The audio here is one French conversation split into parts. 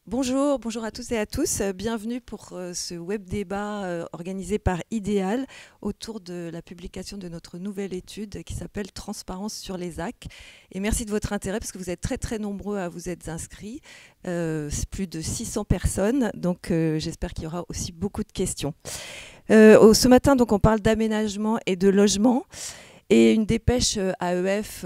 Bonjour, bonjour à tous et à tous. Bienvenue pour ce web débat organisé par Idéal autour de la publication de notre nouvelle étude qui s'appelle Transparence sur les ZAC. Et merci de votre intérêt parce que vous êtes très très nombreux à vous être inscrits. C'est plus de 600 personnes, donc j'espère qu'il y aura aussi beaucoup de questions. Ce matin, donc, on parle d'aménagement et de logement. Et une dépêche AEF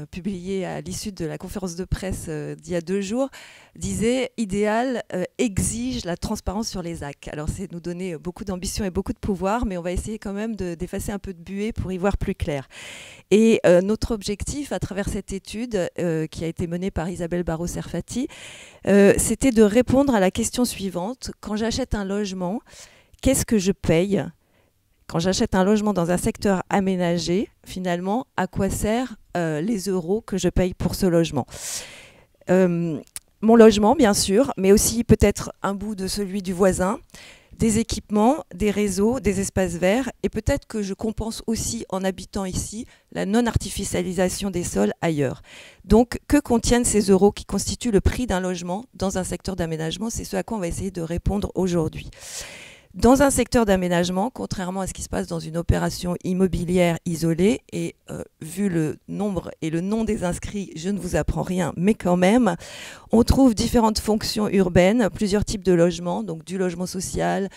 publiée à l'issue de la conférence de presse d'il y a 2 jours disait « Idéal exige la transparence sur les ZAC ». Alors c'est nous donner beaucoup d'ambition et beaucoup de pouvoir, mais on va essayer quand même d'effacer un peu de buée pour y voir plus clair. Et notre objectif à travers cette étude qui a été menée par Isabelle Barraud-Serfati, c'était de répondre à la question suivante. Quand j'achète un logement, qu'est-ce que je paye ? Quand j'achète un logement dans un secteur aménagé, finalement, à quoi servent les euros que je paye pour ce logement ? Mon logement, bien sûr, mais aussi peut-être un bout de celui du voisin, des équipements, des réseaux, des espaces verts, et peut-être que je compense aussi, en habitant ici, la non-artificialisation des sols ailleurs. Donc, que contiennent ces euros qui constituent le prix d'un logement dans un secteur d'aménagement ? C'est ce à quoi on va essayer de répondre aujourd'hui. Dans un secteur d'aménagement, contrairement à ce qui se passe dans une opération immobilière isolée, et vu le nombre et le nom des inscrits, je ne vous apprends rien, mais quand même, on trouve différentes fonctions urbaines, plusieurs types de logements, donc du logement social,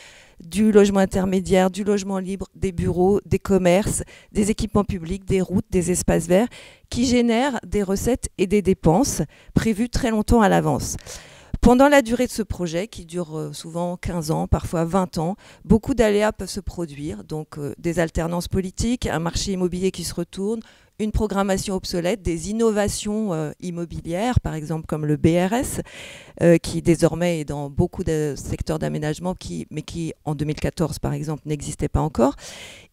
du logement intermédiaire, du logement libre, des bureaux, des commerces, des équipements publics, des routes, des espaces verts, qui génèrent des recettes et des dépenses prévues très longtemps à l'avance. Pendant la durée de ce projet, qui dure souvent 15 ans, parfois 20 ans, beaucoup d'aléas peuvent se produire, donc des alternances politiques, un marché immobilier qui se retourne, une programmation obsolète, des innovations immobilières, par exemple comme le BRS, qui désormais est dans beaucoup de secteurs d'aménagement, mais qui en 2014 par exemple n'existait pas encore.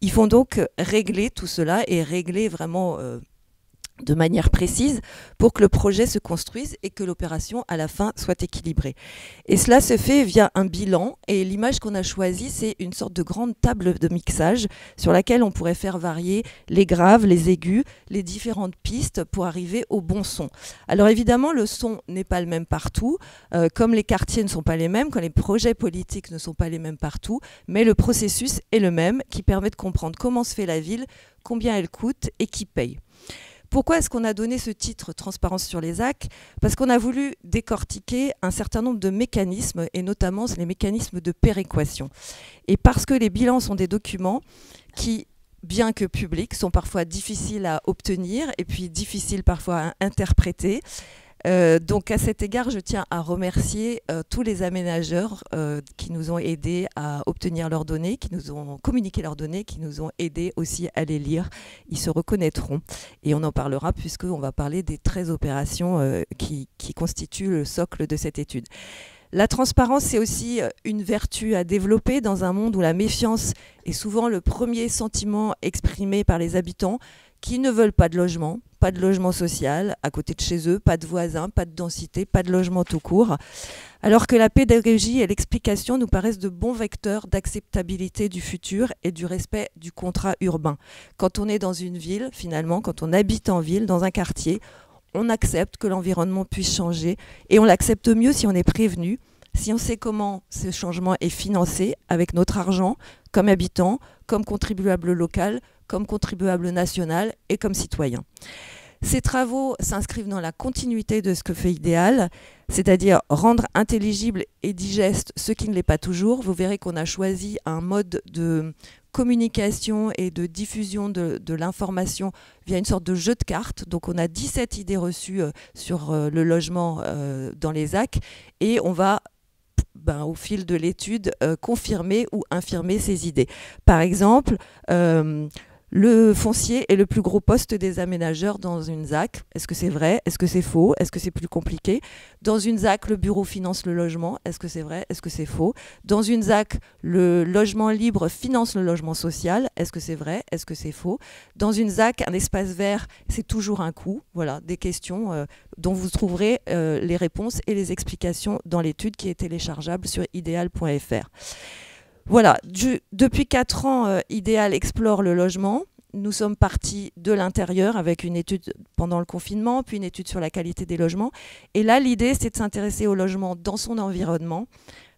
Ils font donc régler tout cela et régler vraiment de manière précise pour que le projet se construise et que l'opération à la fin soit équilibrée. Et cela se fait via un bilan, et l'image qu'on a choisie, c'est une sorte de grande table de mixage sur laquelle on pourrait faire varier les graves, les aigus, les différentes pistes pour arriver au bon son. Alors évidemment, le son n'est pas le même partout, comme les quartiers ne sont pas les mêmes, comme les projets politiques ne sont pas les mêmes partout, mais le processus est le même, qui permet de comprendre comment se fait la ville, combien elle coûte et qui paye. Pourquoi est-ce qu'on a donné ce titre « Transparence sur les ZAC » ? Parce qu'on a voulu décortiquer un certain nombre de mécanismes, et notamment les mécanismes de péréquation. Et parce que les bilans sont des documents qui, bien que publics, sont parfois difficiles à obtenir et puis difficiles parfois à interpréter. Donc à cet égard, je tiens à remercier tous les aménageurs qui nous ont aidés à obtenir leurs données, qui nous ont communiqué leurs données, qui nous ont aidés aussi à les lire. Ils se reconnaîtront. Et on en parlera puisqu'on va parler des 13 opérations qui constituent le socle de cette étude. La transparence, c'est aussi une vertu à développer dans un monde où la méfiance est souvent le premier sentiment exprimé par les habitants qui ne veulent pas de logement social à côté de chez eux, pas de voisins, pas de densité, pas de logement tout court. Alors que la pédagogie et l'explication nous paraissent de bons vecteurs d'acceptabilité du futur et du respect du contrat urbain. Quand on est dans une ville, finalement, quand on habite en ville, dans un quartier, on accepte que l'environnement puisse changer et on l'accepte mieux si on est prévenu, si on sait comment ce changement est financé avec notre argent, comme habitant, comme contribuable local, comme contribuable national et comme citoyen. Ces travaux s'inscrivent dans la continuité de ce que fait Idéal, c'est-à-dire rendre intelligible et digeste ce qui ne l'est pas toujours. Vous verrez qu'on a choisi un mode de communication et de diffusion de l'information via une sorte de jeu de cartes. Donc on a 17 idées reçues sur le logement dans les ZAC et on va au fil de l'étude, confirmer ou infirmer ces idées. Par exemple, le foncier est le plus gros poste des aménageurs dans une ZAC. Est-ce que c'est vrai ? Est-ce que c'est faux ? Est-ce que c'est plus compliqué ? Dans une ZAC, le bureau finance le logement. Est-ce que c'est vrai ? Est-ce que c'est faux ? Dans une ZAC, le logement libre finance le logement social. Est-ce que c'est vrai ? Est-ce que c'est faux ? Dans une ZAC, un espace vert, c'est toujours un coût. Voilà, des questions dont vous trouverez les réponses et les explications dans l'étude qui est téléchargeable sur ideal.fr. Voilà, depuis 4 ans, Idéal explore le logement. nous sommes partis de l'intérieur avec une étude pendant le confinement, puis une étude sur la qualité des logements. Et là, l'idée, c'est de s'intéresser au logement dans son environnement,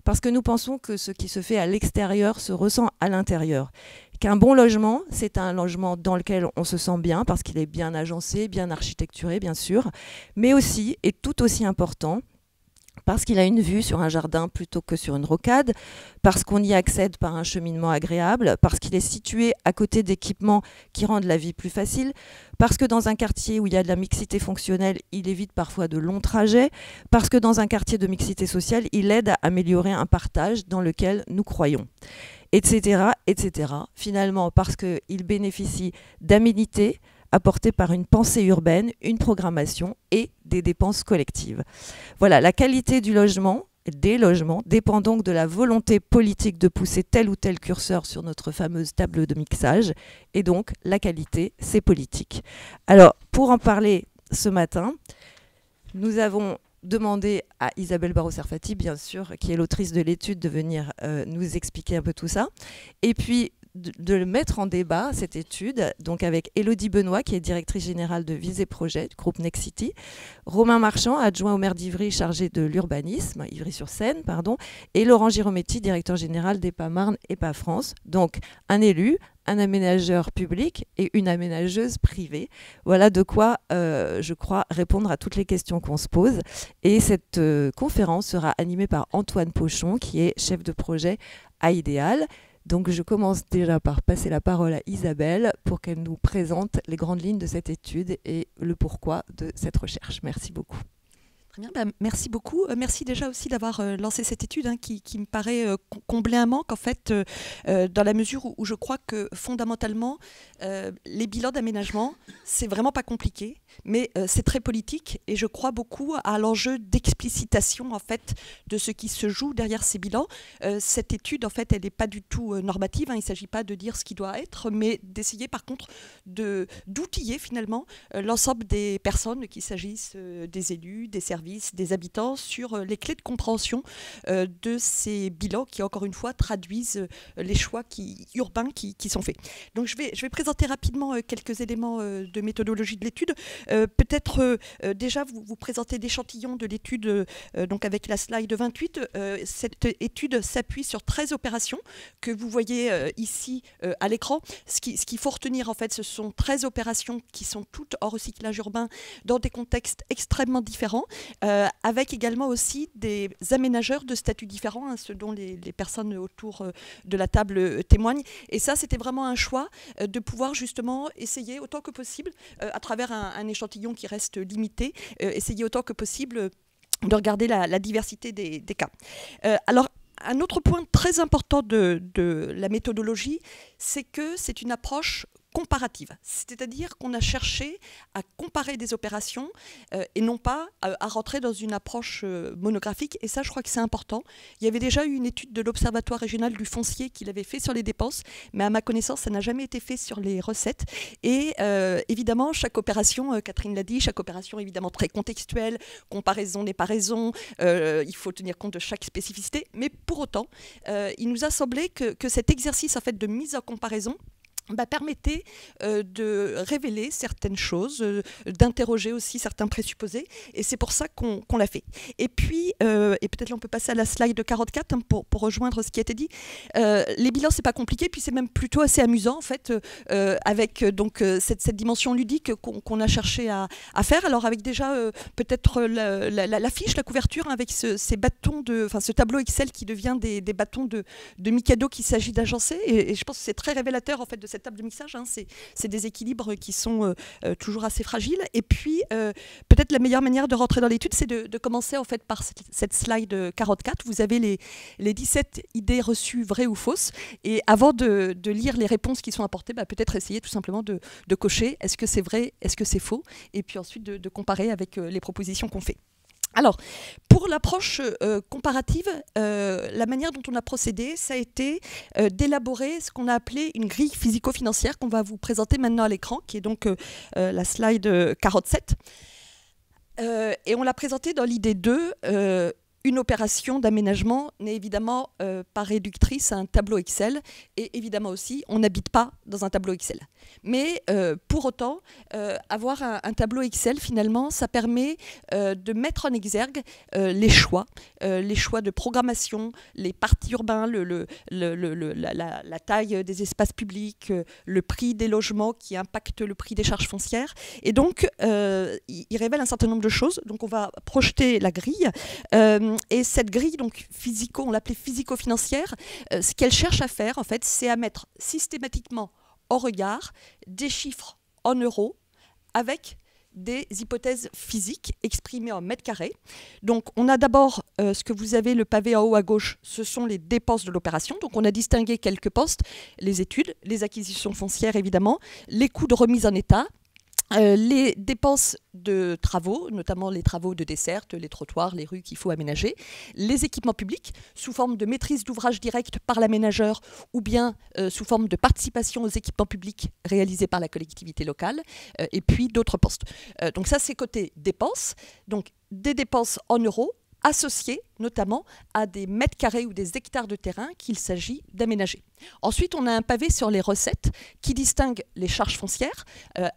parce que nous pensons que ce qui se fait à l'extérieur se ressent à l'intérieur. Qu'un bon logement, c'est un logement dans lequel on se sent bien, parce qu'il est bien agencé, bien architecturé, bien sûr, mais aussi, et tout aussi important, parce qu'il a une vue sur un jardin plutôt que sur une rocade, parce qu'on y accède par un cheminement agréable, parce qu'il est situé à côté d'équipements qui rendent la vie plus facile, parce que dans un quartier où il y a de la mixité fonctionnelle, il évite parfois de longs trajets, parce que dans un quartier de mixité sociale, il aide à améliorer un partage dans lequel nous croyons, etc., etc. Finalement, parce qu'il bénéficie d'aménités apportées par une pensée urbaine, une programmation et des dépenses collectives. Voilà, la qualité du logement, des logements, dépend donc de la volonté politique de pousser tel ou tel curseur sur notre fameuse table de mixage. Et donc, la qualité, c'est politique. Alors, pour en parler ce matin, nous avons demandé à Isabelle Barraud-Serfati, bien sûr, qui est l'autrice de l'étude, de venir nous expliquer un peu tout ça. Et puis, de mettre en débat cette étude, donc avec Élodie Benoît, qui est directrice générale de Visée Projet, du groupe Nexity, Romain Marchand, adjoint au maire d'Ivry, chargé de l'urbanisme, Ivry-sur-Seine, pardon, et Laurent Girometti, directeur général d'EPA Marne, EPA France. Donc, un élu, un aménageur public et une aménageuse privée. Voilà de quoi, je crois, répondre à toutes les questions qu'on se pose. Et cette conférence sera animée par Antoine Pochon, qui est chef de projet à Idéal. Donc je commence déjà par passer la parole à Isabelle pour qu'elle nous présente les grandes lignes de cette étude et le pourquoi de cette recherche. Merci beaucoup. Très bien, merci beaucoup. Merci déjà aussi d'avoir lancé cette étude qui me paraît combler un manque en fait, dans la mesure où je crois que fondamentalement, les bilans d'aménagement, c'est vraiment pas compliqué, mais c'est très politique et je crois beaucoup à l'enjeu d'explicitation en fait de ce qui se joue derrière ces bilans. Cette étude en fait, elle n'est pas du tout normative, il ne s'agit pas de dire ce qui doit être, mais d'essayer par contre d'outiller finalement l'ensemble des personnes, qu'il s'agisse des élus, des services, des habitants, sur les clés de compréhension de ces bilans qui, encore une fois, traduisent les choix urbains qui sont faits. Donc, je vais présenter rapidement quelques éléments de méthodologie de l'étude. Peut-être déjà vous présenter d'échantillons de l'étude donc avec la slide 28. Cette étude s'appuie sur 13 opérations que vous voyez ici à l'écran. Ce qu'il faut retenir, en fait, ce sont 13 opérations qui sont toutes hors recyclage urbain dans des contextes extrêmement différents. Avec également aussi des aménageurs de statuts différents, ce dont les personnes autour de la table témoignent. Et ça, c'était vraiment un choix de pouvoir justement essayer autant que possible, à travers un échantillon qui reste limité, essayer autant que possible de regarder la diversité des cas. Alors, un autre point très important de la méthodologie, c'est que c'est une approche comparative, c'est-à-dire qu'on a cherché à comparer des opérations et non pas à rentrer dans une approche monographique, et ça je crois que c'est important. Il y avait déjà eu une étude de l'Observatoire régional du foncier qui l'avait fait sur les dépenses, mais à ma connaissance ça n'a jamais été fait sur les recettes, et évidemment chaque opération, Catherine l'a dit, chaque opération est évidemment très contextuelle, comparaison n'est pas raison, il faut tenir compte de chaque spécificité, mais pour autant il nous a semblé que cet exercice en fait de mise en comparaison permettait de révéler certaines choses, d'interroger aussi certains présupposés, et c'est pour ça qu'on l'a fait. Et puis, et peut-être là on peut passer à la slide 44 pour rejoindre ce qui a été dit. Les bilans, c'est pas compliqué, puis c'est même plutôt assez amusant en fait, avec donc cette dimension ludique qu'on a cherché à faire. Alors avec déjà peut-être la fiche, la couverture, avec ces bâtons ce tableau Excel qui devient des bâtons de Mikado qu'il s'agit d'agencer, et je pense que c'est très révélateur en fait de cette table de mixage, c'est des équilibres qui sont toujours assez fragiles. Et puis peut-être la meilleure manière de rentrer dans l'étude, c'est de commencer en fait par cette slide 44. Vous avez les 17 idées reçues vraies ou fausses, et avant de lire les réponses qui sont apportées, peut-être essayer tout simplement de cocher est-ce que c'est vrai, est-ce que c'est faux, et puis ensuite de comparer avec les propositions qu'on fait. Alors, pour l'approche comparative, la manière dont on a procédé, ça a été d'élaborer ce qu'on a appelé une grille physico-financière qu'on va vous présenter maintenant à l'écran, qui est donc la slide 47. Et on l'a présentée dans l'idée 2, une opération d'aménagement n'est évidemment pas réductrice à un tableau Excel, et évidemment aussi, on n'habite pas dans un tableau Excel. Mais pour autant, avoir un tableau Excel, finalement, ça permet de mettre en exergue les choix de programmation, les parties urbains, la taille des espaces publics, le prix des logements qui impactent le prix des charges foncières. Et donc, il révèle un certain nombre de choses. Donc, on va projeter la grille. Et cette grille, donc on l'appelait physico-financière, ce qu'elle cherche à faire, en fait, c'est à mettre systématiquement en regard des chiffres en euros avec des hypothèses physiques exprimées en mètres carrés. Donc, on a d'abord ce que vous avez, le pavé en haut à gauche, ce sont les dépenses de l'opération. Donc, on a distingué quelques postes, les études, les acquisitions foncières, évidemment, les coûts de remise en état, les dépenses de travaux, notamment les travaux de desserte, les trottoirs, les rues qu'il faut aménager, les équipements publics sous forme de maîtrise d'ouvrage directe par l'aménageur ou bien sous forme de participation aux équipements publics réalisés par la collectivité locale, et puis d'autres postes. Donc ça, c'est côté dépenses, donc des dépenses en euros, associés notamment à des mètres carrés ou des hectares de terrain qu'il s'agit d'aménager. Ensuite, on a un pavé sur les recettes qui distingue les charges foncières,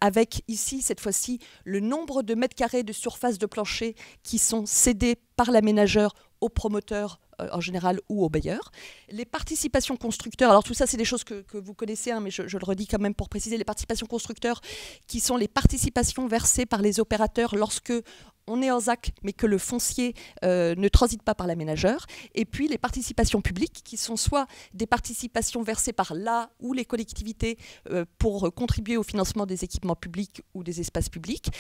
avec ici, cette fois-ci, le nombre de mètres carrés de surface de plancher qui sont cédés par l'aménageur au promoteur en général ou au bailleur. Les participations constructeurs, alors tout ça c'est des choses que vous connaissez, hein, mais je le redis quand même pour préciser, les participations constructeurs qui sont les participations versées par les opérateurs lorsque on est en ZAC, mais que le foncier ne transite pas par l'aménageur. Et puis les participations publiques, qui sont soit des participations versées par la ou les collectivités pour contribuer au financement des équipements publics ou des espaces publics,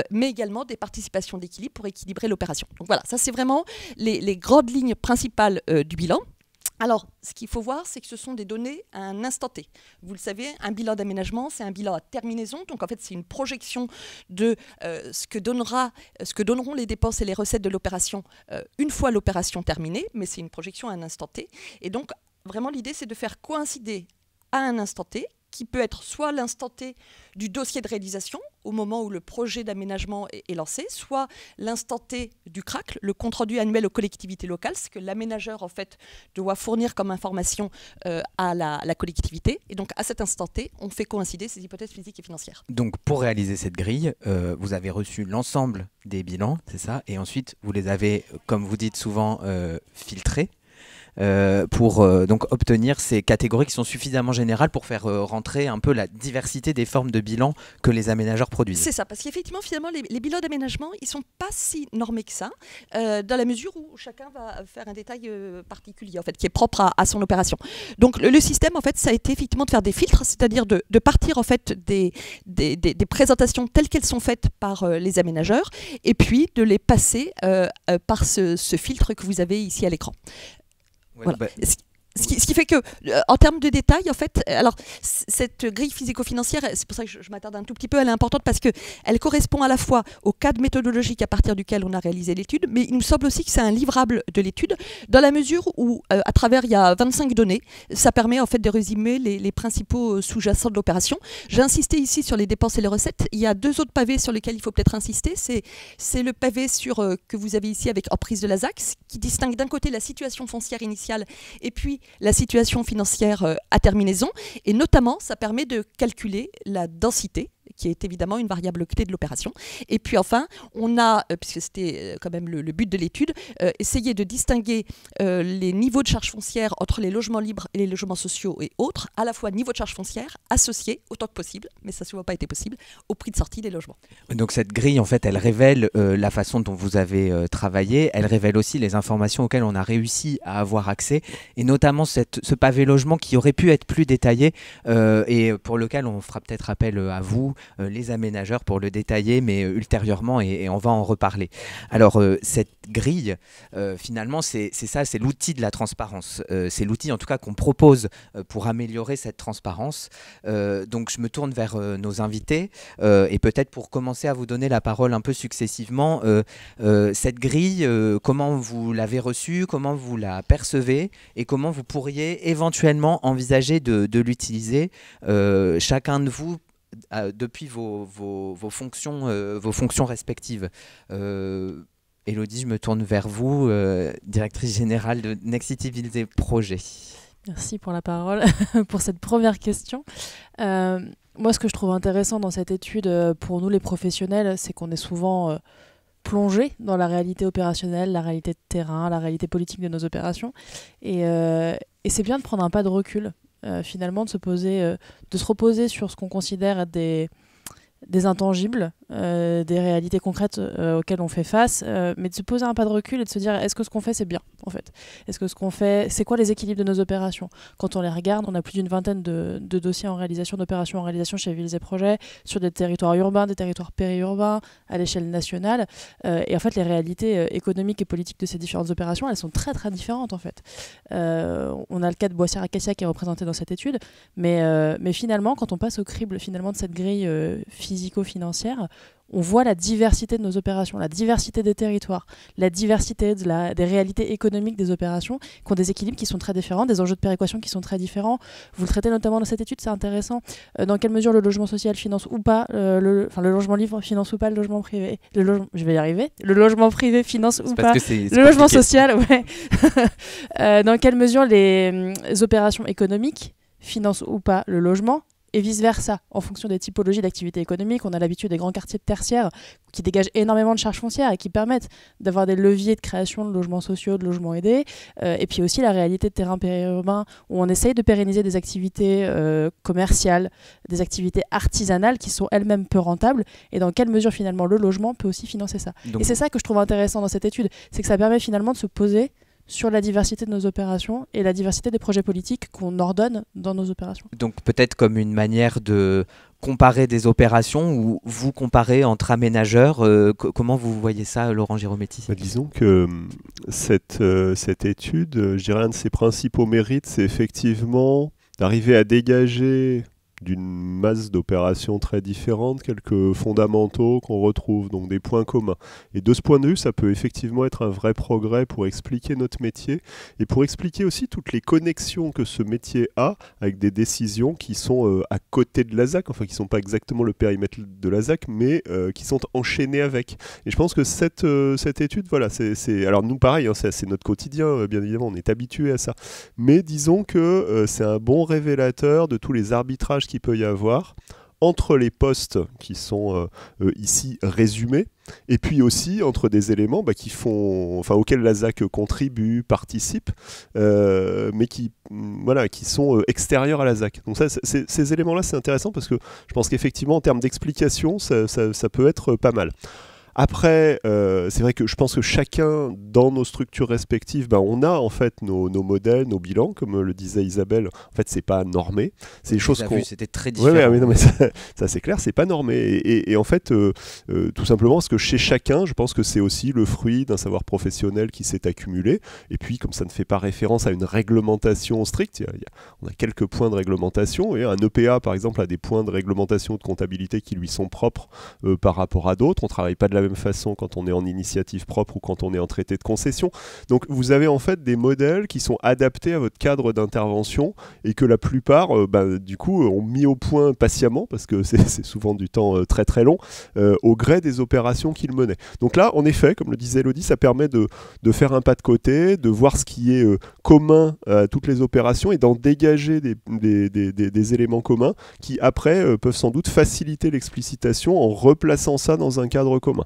mais également des participations d'équilibre pour équilibrer l'opération. Donc voilà, ça c'est vraiment les grandes lignes principales du bilan. Alors, ce qu'il faut voir, c'est que ce sont des données à un instant T. Vous le savez, un bilan d'aménagement, c'est un bilan à terminaison. Donc, en fait, c'est une projection de ce que donneront les dépenses et les recettes de l'opération une fois l'opération terminée. Mais c'est une projection à un instant T. Et donc, vraiment, l'idée, c'est de faire coïncider à un instant T, qui peut être soit l'instant T du dossier de réalisation, au moment où le projet d'aménagement est lancé, soit l'instant T du CRAC, le compte-rendu annuel aux collectivités locales, ce que l'aménageur en fait doit fournir comme information à la collectivité. Et donc à cet instant T, on fait coïncider ces hypothèses physiques et financières. Donc pour réaliser cette grille, vous avez reçu l'ensemble des bilans, c'est ça, et ensuite vous les avez, comme vous dites souvent, filtrés. Pour donc obtenir ces catégories qui sont suffisamment générales pour faire rentrer un peu la diversité des formes de bilan que les aménageurs produisent. C'est ça, parce qu'effectivement, finalement, les bilans d'aménagement, ils ne sont pas si normés que ça, dans la mesure où chacun va faire un détail particulier, en fait, qui est propre à son opération. Donc le système, en fait, ça a été effectivement de faire des filtres, c'est-à-dire de partir en fait des présentations telles qu'elles sont faites par les aménageurs, et puis de les passer par ce filtre que vous avez ici à l'écran. Voilà. Bah, Ce qui fait que, en termes de détails, en fait, alors cette grille physico-financière, c'est pour ça que je m'attarde un tout petit peu, elle est importante parce qu'elle correspond à la fois au cadre méthodologique à partir duquel on a réalisé l'étude, mais il nous semble aussi que c'est un livrable de l'étude, dans la mesure où, à travers, il y a 25 données, ça permet en fait de résumer les principaux sous-jacents de l'opération. J'ai insisté ici sur les dépenses et les recettes. Il y a deux autres pavés sur lesquels il faut peut-être insister. C'est le pavé que vous avez ici avec emprise de la ZAC, qui distingue d'un côté la situation foncière initiale et puis la situation financière à terminaison, et notamment ça permet de calculer la densité, qui est évidemment une variable clé de l'opération. Et puis enfin, on a, puisque c'était quand même le but de l'étude, essayé de distinguer les niveaux de charges foncières entre les logements libres et les logements sociaux et autres, à la fois niveau de charges foncières associés, autant que possible, mais ça ne souvent pas été possible, au prix de sortie des logements. Donc cette grille, en fait, elle révèle la façon dont vous avez travaillé, elle révèle aussi les informations auxquelles on a réussi à avoir accès, et notamment ce pavé logement qui aurait pu être plus détaillé, et pour lequel on fera peut-être appel à vous, les aménageurs, pour le détailler, mais ultérieurement, et on va en reparler. Alors cette grille, finalement, c'est ça, c'est l'outil de la transparence. C'est l'outil en tout cas qu'on propose pour améliorer cette transparence. Donc je me tourne vers nos invités, et peut-être pour commencer à vous donner la parole un peu successivement, cette grille, comment vous l'avez reçue, comment vous la percevez, et comment vous pourriez éventuellement envisager de l'utiliser, chacun de vous, depuis vos fonctions respectives. Élodie, je me tourne vers vous, directrice générale de Nexity Projet. Merci pour la parole, pour cette première question. Moi, ce que je trouve intéressant dans cette étude, pour nous les professionnels, c'est qu'on est souvent plongé dans la réalité opérationnelle, la réalité de terrain, la réalité politique de nos opérations. Et c'est bien de prendre un pas de recul, finalement, de se reposer sur ce qu'on considère être des intangibles, des réalités concrètes auxquelles on fait face, mais de se poser un pas de recul et de se dire est-ce que ce qu'on fait c'est bien en fait? Est-ce que ce qu'on fait, c'est quoi les équilibres de nos opérations? Quand on les regarde, on a plus d'une vingtaine de dossiers en réalisation, d'opérations en réalisation chez Villes et Projets, sur des territoires urbains, des territoires périurbains, à l'échelle nationale. Et en fait, les réalités économiques et politiques de ces différentes opérations, elles sont très très différentes en fait. On a le cas de Boissière-Acacia qui est représenté dans cette étude, mais finalement, quand on passe au crible finalement de cette grille physico-financière, on voit la diversité de nos opérations, la diversité des territoires, la diversité des réalités économiques des opérations, qui ont des équilibres qui sont très différents, des enjeux de péréquation qui sont très différents. Vous le traitez notamment dans cette étude, c'est intéressant. Dans quelle mesure le logement social finance ou pas, le logement libre finance ou pas le logement privé, je vais y arriver, le logement privé finance ou pas le logement social, ouais. Dans quelle mesure les opérations économiques financent ou pas le logement, et vice-versa, en fonction des typologies d'activités économiques. On a l'habitude des grands quartiers tertiaires qui dégagent énormément de charges foncières et qui permettent d'avoir des leviers de création de logements sociaux, de logements aidés. Et puis aussi la réalité de terrain périurbain où on essaye de pérenniser des activités commerciales, des activités artisanales qui sont elles-mêmes peu rentables. Et dans quelle mesure finalement le logement peut aussi financer ça. Et c'est ça que je trouve intéressant dans cette étude, c'est que ça permet finalement de se poser sur la diversité de nos opérations et la diversité des projets politiques qu'on ordonne dans nos opérations. Donc peut-être comme une manière de comparer des opérations ou vous comparez entre aménageurs. Comment vous voyez ça, Laurent Girometti? Disons que cette étude, je dirais un de ses principaux mérites, c'est effectivement d'arriver à dégager d'une masse d'opérations très différentes, quelques fondamentaux qu'on retrouve, donc des points communs. Et de ce point de vue, ça peut effectivement être un vrai progrès pour expliquer notre métier et pour expliquer aussi toutes les connexions que ce métier a avec des décisions qui sont à côté de la ZAC, enfin qui ne sont pas exactement le périmètre de la ZAC, mais qui sont enchaînées avec. Et je pense que cette étude, voilà, alors nous pareil, hein, c'est notre quotidien, bien évidemment, on est habitué à ça. Mais disons que c'est un bon révélateur de tous les arbitrages qu'il peut y avoir entre les postes qui sont ici résumés et puis aussi entre des éléments auxquels la ZAC contribue, participe, mais qui sont extérieurs à la ZAC. Donc ces éléments-là, c'est intéressant parce que je pense qu'effectivement, en termes d'explication, ça peut être pas mal. Après, c'est vrai que je pense que chacun, dans nos structures respectives, on a en fait nos modèles, nos bilans, comme le disait Isabelle. En fait, c'est pas normé. C'est des choses qu'on... C'était très différent. Ouais, mais ça c'est clair, c'est pas normé. Et en fait, tout simplement parce que chez chacun, je pense que c'est aussi le fruit d'un savoir professionnel qui s'est accumulé. Et puis, comme ça ne fait pas référence à une réglementation stricte, on a quelques points de réglementation. Et un EPA, par exemple, a des points de réglementation de comptabilité qui lui sont propres par rapport à d'autres. On travaille pas de la même façon quand on est en initiative propre ou quand on est en traité de concession. Donc vous avez en fait des modèles qui sont adaptés à votre cadre d'intervention et que la plupart du coup ont mis au point patiemment, parce que c'est souvent du temps très très long, au gré des opérations qu'ils menaient. Donc là, en effet, comme le disait Élodie, ça permet de faire un pas de côté, de voir ce qui est commun à toutes les opérations et d'en dégager des éléments communs qui après peuvent sans doute faciliter l'explicitation en replaçant ça dans un cadre commun.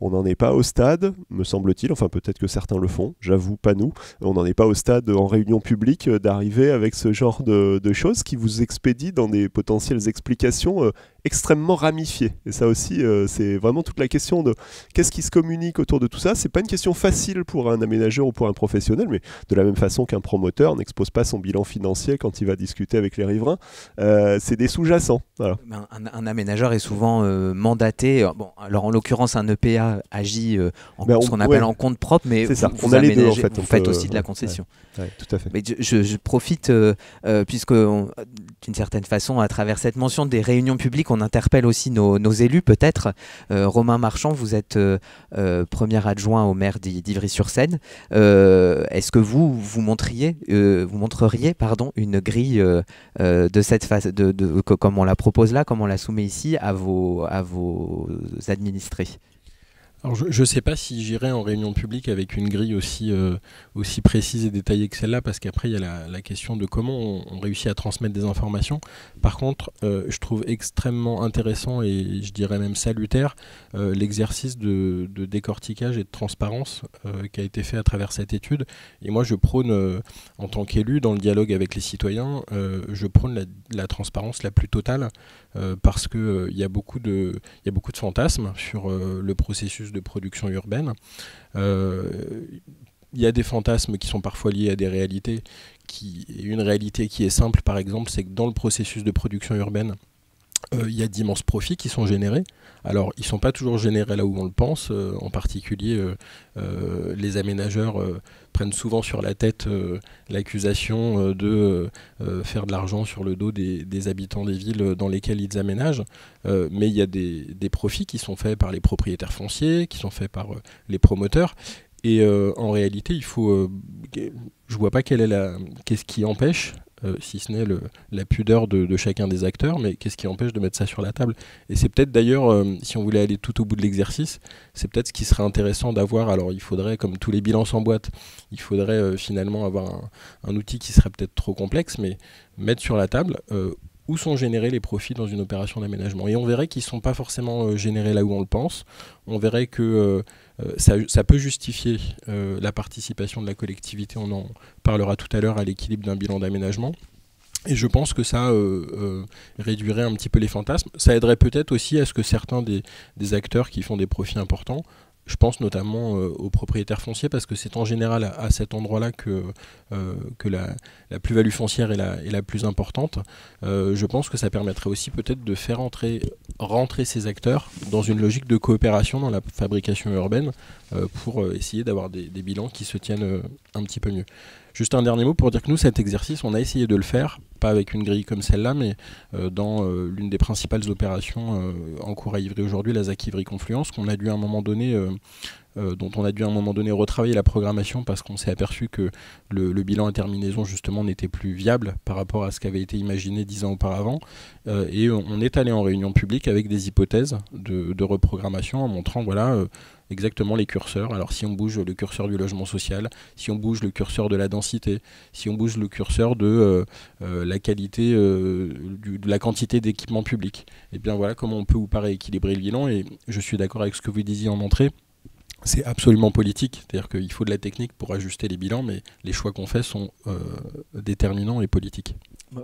On n'en est pas au stade, me semble-t-il, enfin peut-être que certains le font, j'avoue pas nous, on n'en est pas au stade en réunion publique d'arriver avec ce genre de choses qui vous expédient dans des potentielles explications extrêmement ramifiées. Et ça aussi, c'est vraiment toute la question de qu'est-ce qui se communique autour de tout ça. C'est pas une question facile pour un aménageur ou pour un professionnel, mais de la même façon qu'un promoteur n'expose pas son bilan financier quand il va discuter avec les riverains, c'est des sous-jacents. Voilà. Un aménageur est souvent mandaté, alors en l'occurrence un EPA agit en ce qu'on appelle en compte propre, mais on a les deux, en fait, vous faites aussi de la concession. Ouais, tout à fait. Mais je profite, puisque d'une certaine façon, à travers cette mention des réunions publiques, on interpelle aussi nos élus peut-être. Romain Marchand, vous êtes premier adjoint au maire d'Ivry-sur-Seine. Est-ce que vous montreriez une grille de cette phase, comme on la propose là, comme on la soumet ici à vos administrés? Alors je ne sais pas si j'irai en réunion publique avec une grille aussi précise et détaillée que celle-là, parce qu'après il y a la question de comment on réussit à transmettre des informations. Par contre, je trouve extrêmement intéressant et je dirais même salutaire l'exercice de décortiquage et de transparence qui a été fait à travers cette étude. Et moi je prône, en tant qu'élu, dans le dialogue avec les citoyens, je prône la transparence la plus totale, parce qu'il y a beaucoup de fantasmes sur le processus de production urbaine. Il y a des fantasmes qui sont parfois liés à des réalités. Une réalité qui est simple, par exemple, c'est que dans le processus de production urbaine, il y a d'immenses profits qui sont générés. Alors, ils ne sont pas toujours générés là où on le pense. En particulier, les aménageurs prennent souvent sur la tête l'accusation de faire de l'argent sur le dos des habitants des villes dans lesquelles ils aménagent. Mais il y a des profits qui sont faits par les propriétaires fonciers, qui sont faits par les promoteurs. Et en réalité, je ne vois pas qu'est-ce qui empêche, si ce n'est la pudeur de chacun des acteurs, mais qu'est-ce qui empêche de mettre ça sur la table. Et c'est peut-être d'ailleurs, si on voulait aller tout au bout de l'exercice, c'est peut-être ce qui serait intéressant d'avoir. Alors il faudrait, comme tous les bilans sans boîte, il faudrait finalement avoir un outil qui serait peut-être trop complexe, mais mettre sur la table où sont générés les profits dans une opération d'aménagement. Et on verrait qu'ils ne sont pas forcément générés là où on le pense. On verrait que ça peut justifier la participation de la collectivité, on en parlera tout à l'heure, à l'équilibre d'un bilan d'aménagement. Et je pense que ça réduirait un petit peu les fantasmes. Ça aiderait peut-être aussi à ce que certains des acteurs qui font des profits importants, je pense notamment aux propriétaires fonciers, parce que c'est en général à cet endroit-là que la plus-value foncière est la plus importante. Je pense que ça permettrait aussi peut-être de faire rentrer ces acteurs dans une logique de coopération dans la fabrication urbaine pour essayer d'avoir des bilans qui se tiennent un petit peu mieux. Juste un dernier mot pour dire que nous, cet exercice, on a essayé de le faire, pas avec une grille comme celle-là, mais dans l'une des principales opérations en cours à Ivry aujourd'hui, la ZAC Ivry Confluence, qu'on a dû à un moment donné dont on a dû à un moment donné retravailler la programmation parce qu'on s'est aperçu que le bilan interminaison justement n'était plus viable par rapport à ce qui avait été imaginé 10 ans auparavant, et on est allé en réunion publique avec des hypothèses de reprogrammation en montrant voilà exactement les curseurs. Alors si on bouge le curseur du logement social, si on bouge le curseur de la densité, si on bouge le curseur de la qualité, de la quantité d'équipements publics, et bien voilà comment on peut ou pas rééquilibrer le bilan. Et je suis d'accord avec ce que vous disiez en entrée. C'est absolument politique, c'est-à-dire qu'il faut de la technique pour ajuster les bilans, mais les choix qu'on fait sont déterminants et politiques.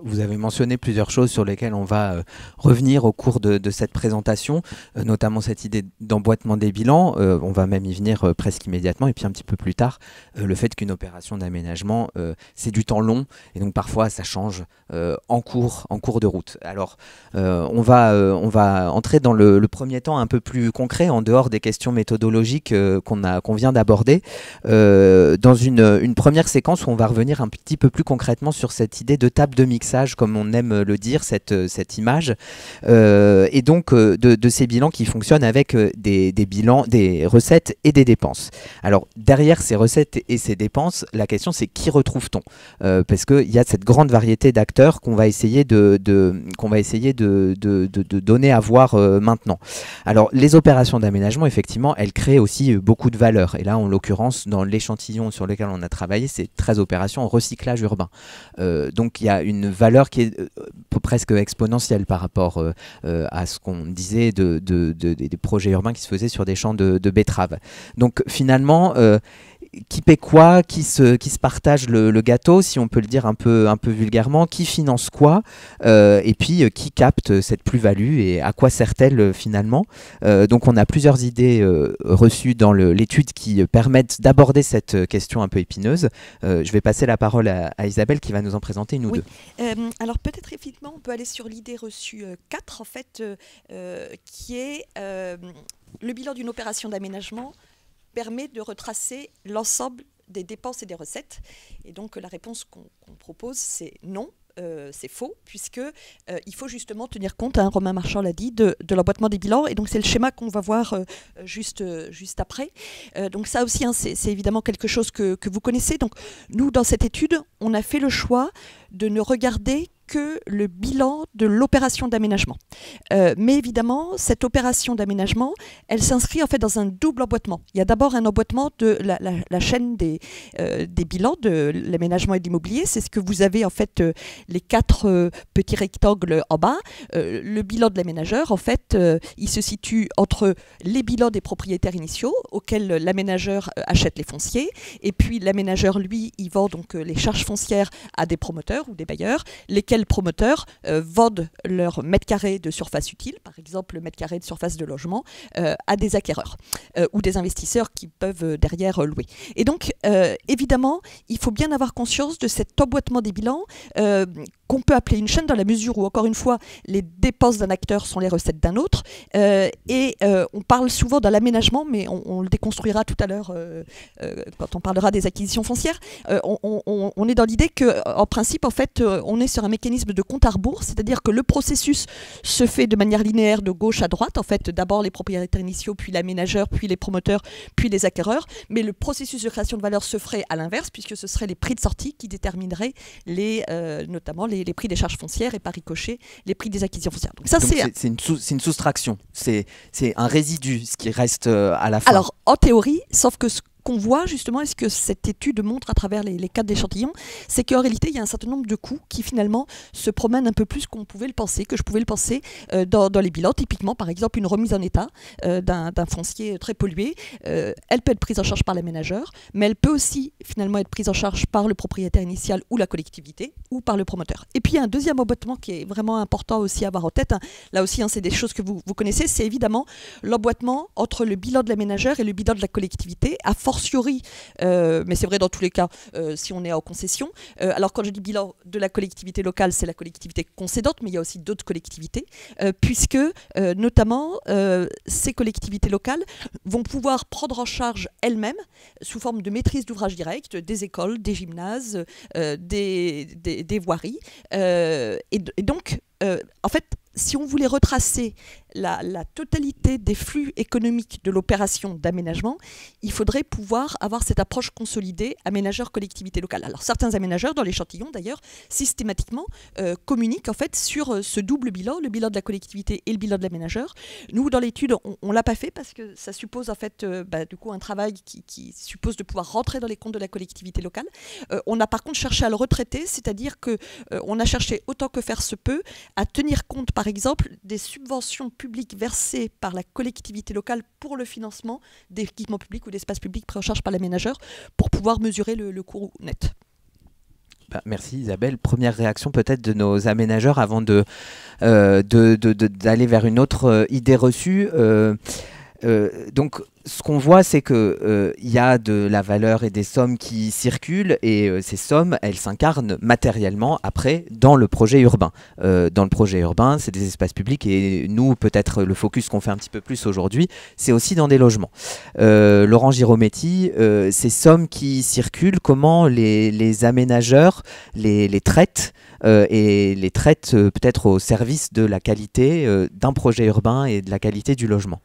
Vous avez mentionné plusieurs choses sur lesquelles on va revenir au cours de cette présentation, notamment cette idée d'emboîtement des bilans. On va même y venir presque immédiatement. Et puis un petit peu plus tard, le fait qu'une opération d'aménagement, c'est du temps long. Et donc parfois, ça change en cours de route. Alors, on va entrer dans le premier temps un peu plus concret, en dehors des questions méthodologiques qu'on vient d'aborder, dans une première séquence où on va revenir un petit peu plus concrètement sur cette idée de table de mixage, comme on aime le dire, cette image, et donc de ces bilans qui fonctionnent avec des bilans, des recettes et des dépenses. Alors derrière ces recettes et ces dépenses, la question c'est qui retrouve-t-on, parce qu'il y a cette grande variété d'acteurs qu'on va essayer de donner à voir maintenant. Alors les opérations d'aménagement, effectivement, elles créent aussi beaucoup de valeur, et là en l'occurrence dans l'échantillon sur lequel on a travaillé, c'est 13 opérations en recyclage urbain. Donc il y a une valeur qui est presque exponentielle par rapport à ce qu'on disait des projets urbains qui se faisaient sur des champs de betteraves. Donc finalement, qui paie quoi, qui se partage le gâteau, si on peut le dire un peu vulgairement, qui finance quoi, et puis qui capte cette plus-value et à quoi sert-elle finalement. Donc on a plusieurs idées reçues dans l'étude qui permettent d'aborder cette question un peu épineuse. Je vais passer la parole à Isabelle qui va nous en présenter une ou deux. Alors peut-être effectivement on peut aller sur l'idée reçue 4 en fait, qui est le bilan d'une opération d'aménagement permet de retracer l'ensemble des dépenses et des recettes. Et donc la réponse qu'on propose, c'est non. C'est faux, puisque il faut justement tenir compte, Romain Marchand l'a dit, de l'emboîtement des bilans, et donc c'est le schéma qu'on va voir juste après. Donc ça aussi, c'est évidemment quelque chose que vous connaissez. Donc nous, dans cette étude, on a fait le choix de ne regarder que le bilan de l'opération d'aménagement. Mais évidemment, cette opération d'aménagement, elle s'inscrit en fait dans un double emboîtement. Il y a d'abord un emboîtement de la chaîne des bilans de l'aménagement et de l'immobilier. C'est ce que vous avez en fait les 4 petits rectangles en bas. Le bilan de l'aménageur, en fait, il se situe entre les bilans des propriétaires initiaux auxquels l'aménageur achète les fonciers, et puis l'aménageur, lui, il vend donc les charges foncières à des promoteurs ou des bailleurs, lesquels promoteurs vendent leur mètre carré de surface utile, par exemple le mètre carré de surface de logement, à des acquéreurs ou des investisseurs qui peuvent derrière louer. Et donc, évidemment, il faut bien avoir conscience de cet emboîtement des bilans qu'on peut appeler une chaîne dans la mesure où, encore une fois, les dépenses d'un acteur sont les recettes d'un autre. On parle souvent dans l'aménagement, mais on le déconstruira tout à l'heure quand on parlera des acquisitions foncières. On est dans l'idée qu'en principe, en fait, on est sur un mécanisme de compte à rebours, c'est-à-dire que le processus se fait de manière linéaire de gauche à droite. En fait, d'abord les propriétaires initiaux, puis l'aménageur, puis les promoteurs, puis les acquéreurs. Mais le processus de création de valeur se ferait à l'inverse, puisque ce seraient les prix de sortie qui détermineraient notamment les prix des charges foncières et par ricochet les prix des acquisitions foncières. Donc ça, c'est une soustraction, c'est un résidu, ce qui reste à la fin. Alors en théorie, sauf que ce qu'on voit justement, et ce que cette étude montre à travers les cas d'échantillons, c'est qu'en réalité, il y a un certain nombre de coûts qui finalement se promènent un peu plus qu'on pouvait le penser, que je pouvais le penser dans les bilans. Typiquement, par exemple, une remise en état d'un foncier très pollué, elle peut être prise en charge par l'aménageur, mais elle peut aussi finalement être prise en charge par le propriétaire initial ou la collectivité, ou par le promoteur. Et puis, il y a un deuxième emboîtement qui est vraiment important aussi à avoir en tête. Là aussi, c'est des choses que vous connaissez, c'est évidemment l'emboîtement entre le bilan de l'aménageur et le bilan de la collectivité, à fortiori, mais c'est vrai dans tous les cas, si on est en concession. Alors quand je dis bilan de la collectivité locale, c'est la collectivité concédante, mais il y a aussi d'autres collectivités, puisque notamment ces collectivités locales vont pouvoir prendre en charge elles-mêmes, sous forme de maîtrise d'ouvrage direct, des écoles, des gymnases, des voiries. Et donc, en fait, si on voulait retracer la totalité des flux économiques de l'opération d'aménagement, il faudrait pouvoir avoir cette approche consolidée aménageur-collectivité locale. Alors certains aménageurs, dans l'échantillon d'ailleurs, systématiquement communiquent en fait sur ce double bilan, le bilan de la collectivité et le bilan de l'aménageur. Nous, dans l'étude, on ne l'a pas fait parce que ça suppose en fait du coup un travail qui suppose de pouvoir rentrer dans les comptes de la collectivité locale. On a par contre cherché à le retraiter, c'est-à-dire qu'on a cherché autant que faire se peut à tenir compte par exemple des subventions publiques versées par la collectivité locale pour le financement d'équipements publics ou d'espaces publics pris en charge par l'aménageur pour pouvoir mesurer le coût net. Merci Isabelle. Première réaction peut-être de nos aménageurs avant d'aller vers une autre idée reçue. Donc ce qu'on voit, c'est qu'il y a de la valeur et des sommes qui circulent et ces sommes, elles s'incarnent matériellement après dans le projet urbain. Dans le projet urbain, c'est des espaces publics et nous, peut-être le focus qu'on fait un petit peu plus aujourd'hui, c'est aussi dans des logements. Laurent Girometti, ces sommes qui circulent, comment les aménageurs les traitent et les traitent peut-être au service de la qualité d'un projet urbain et de la qualité du logement?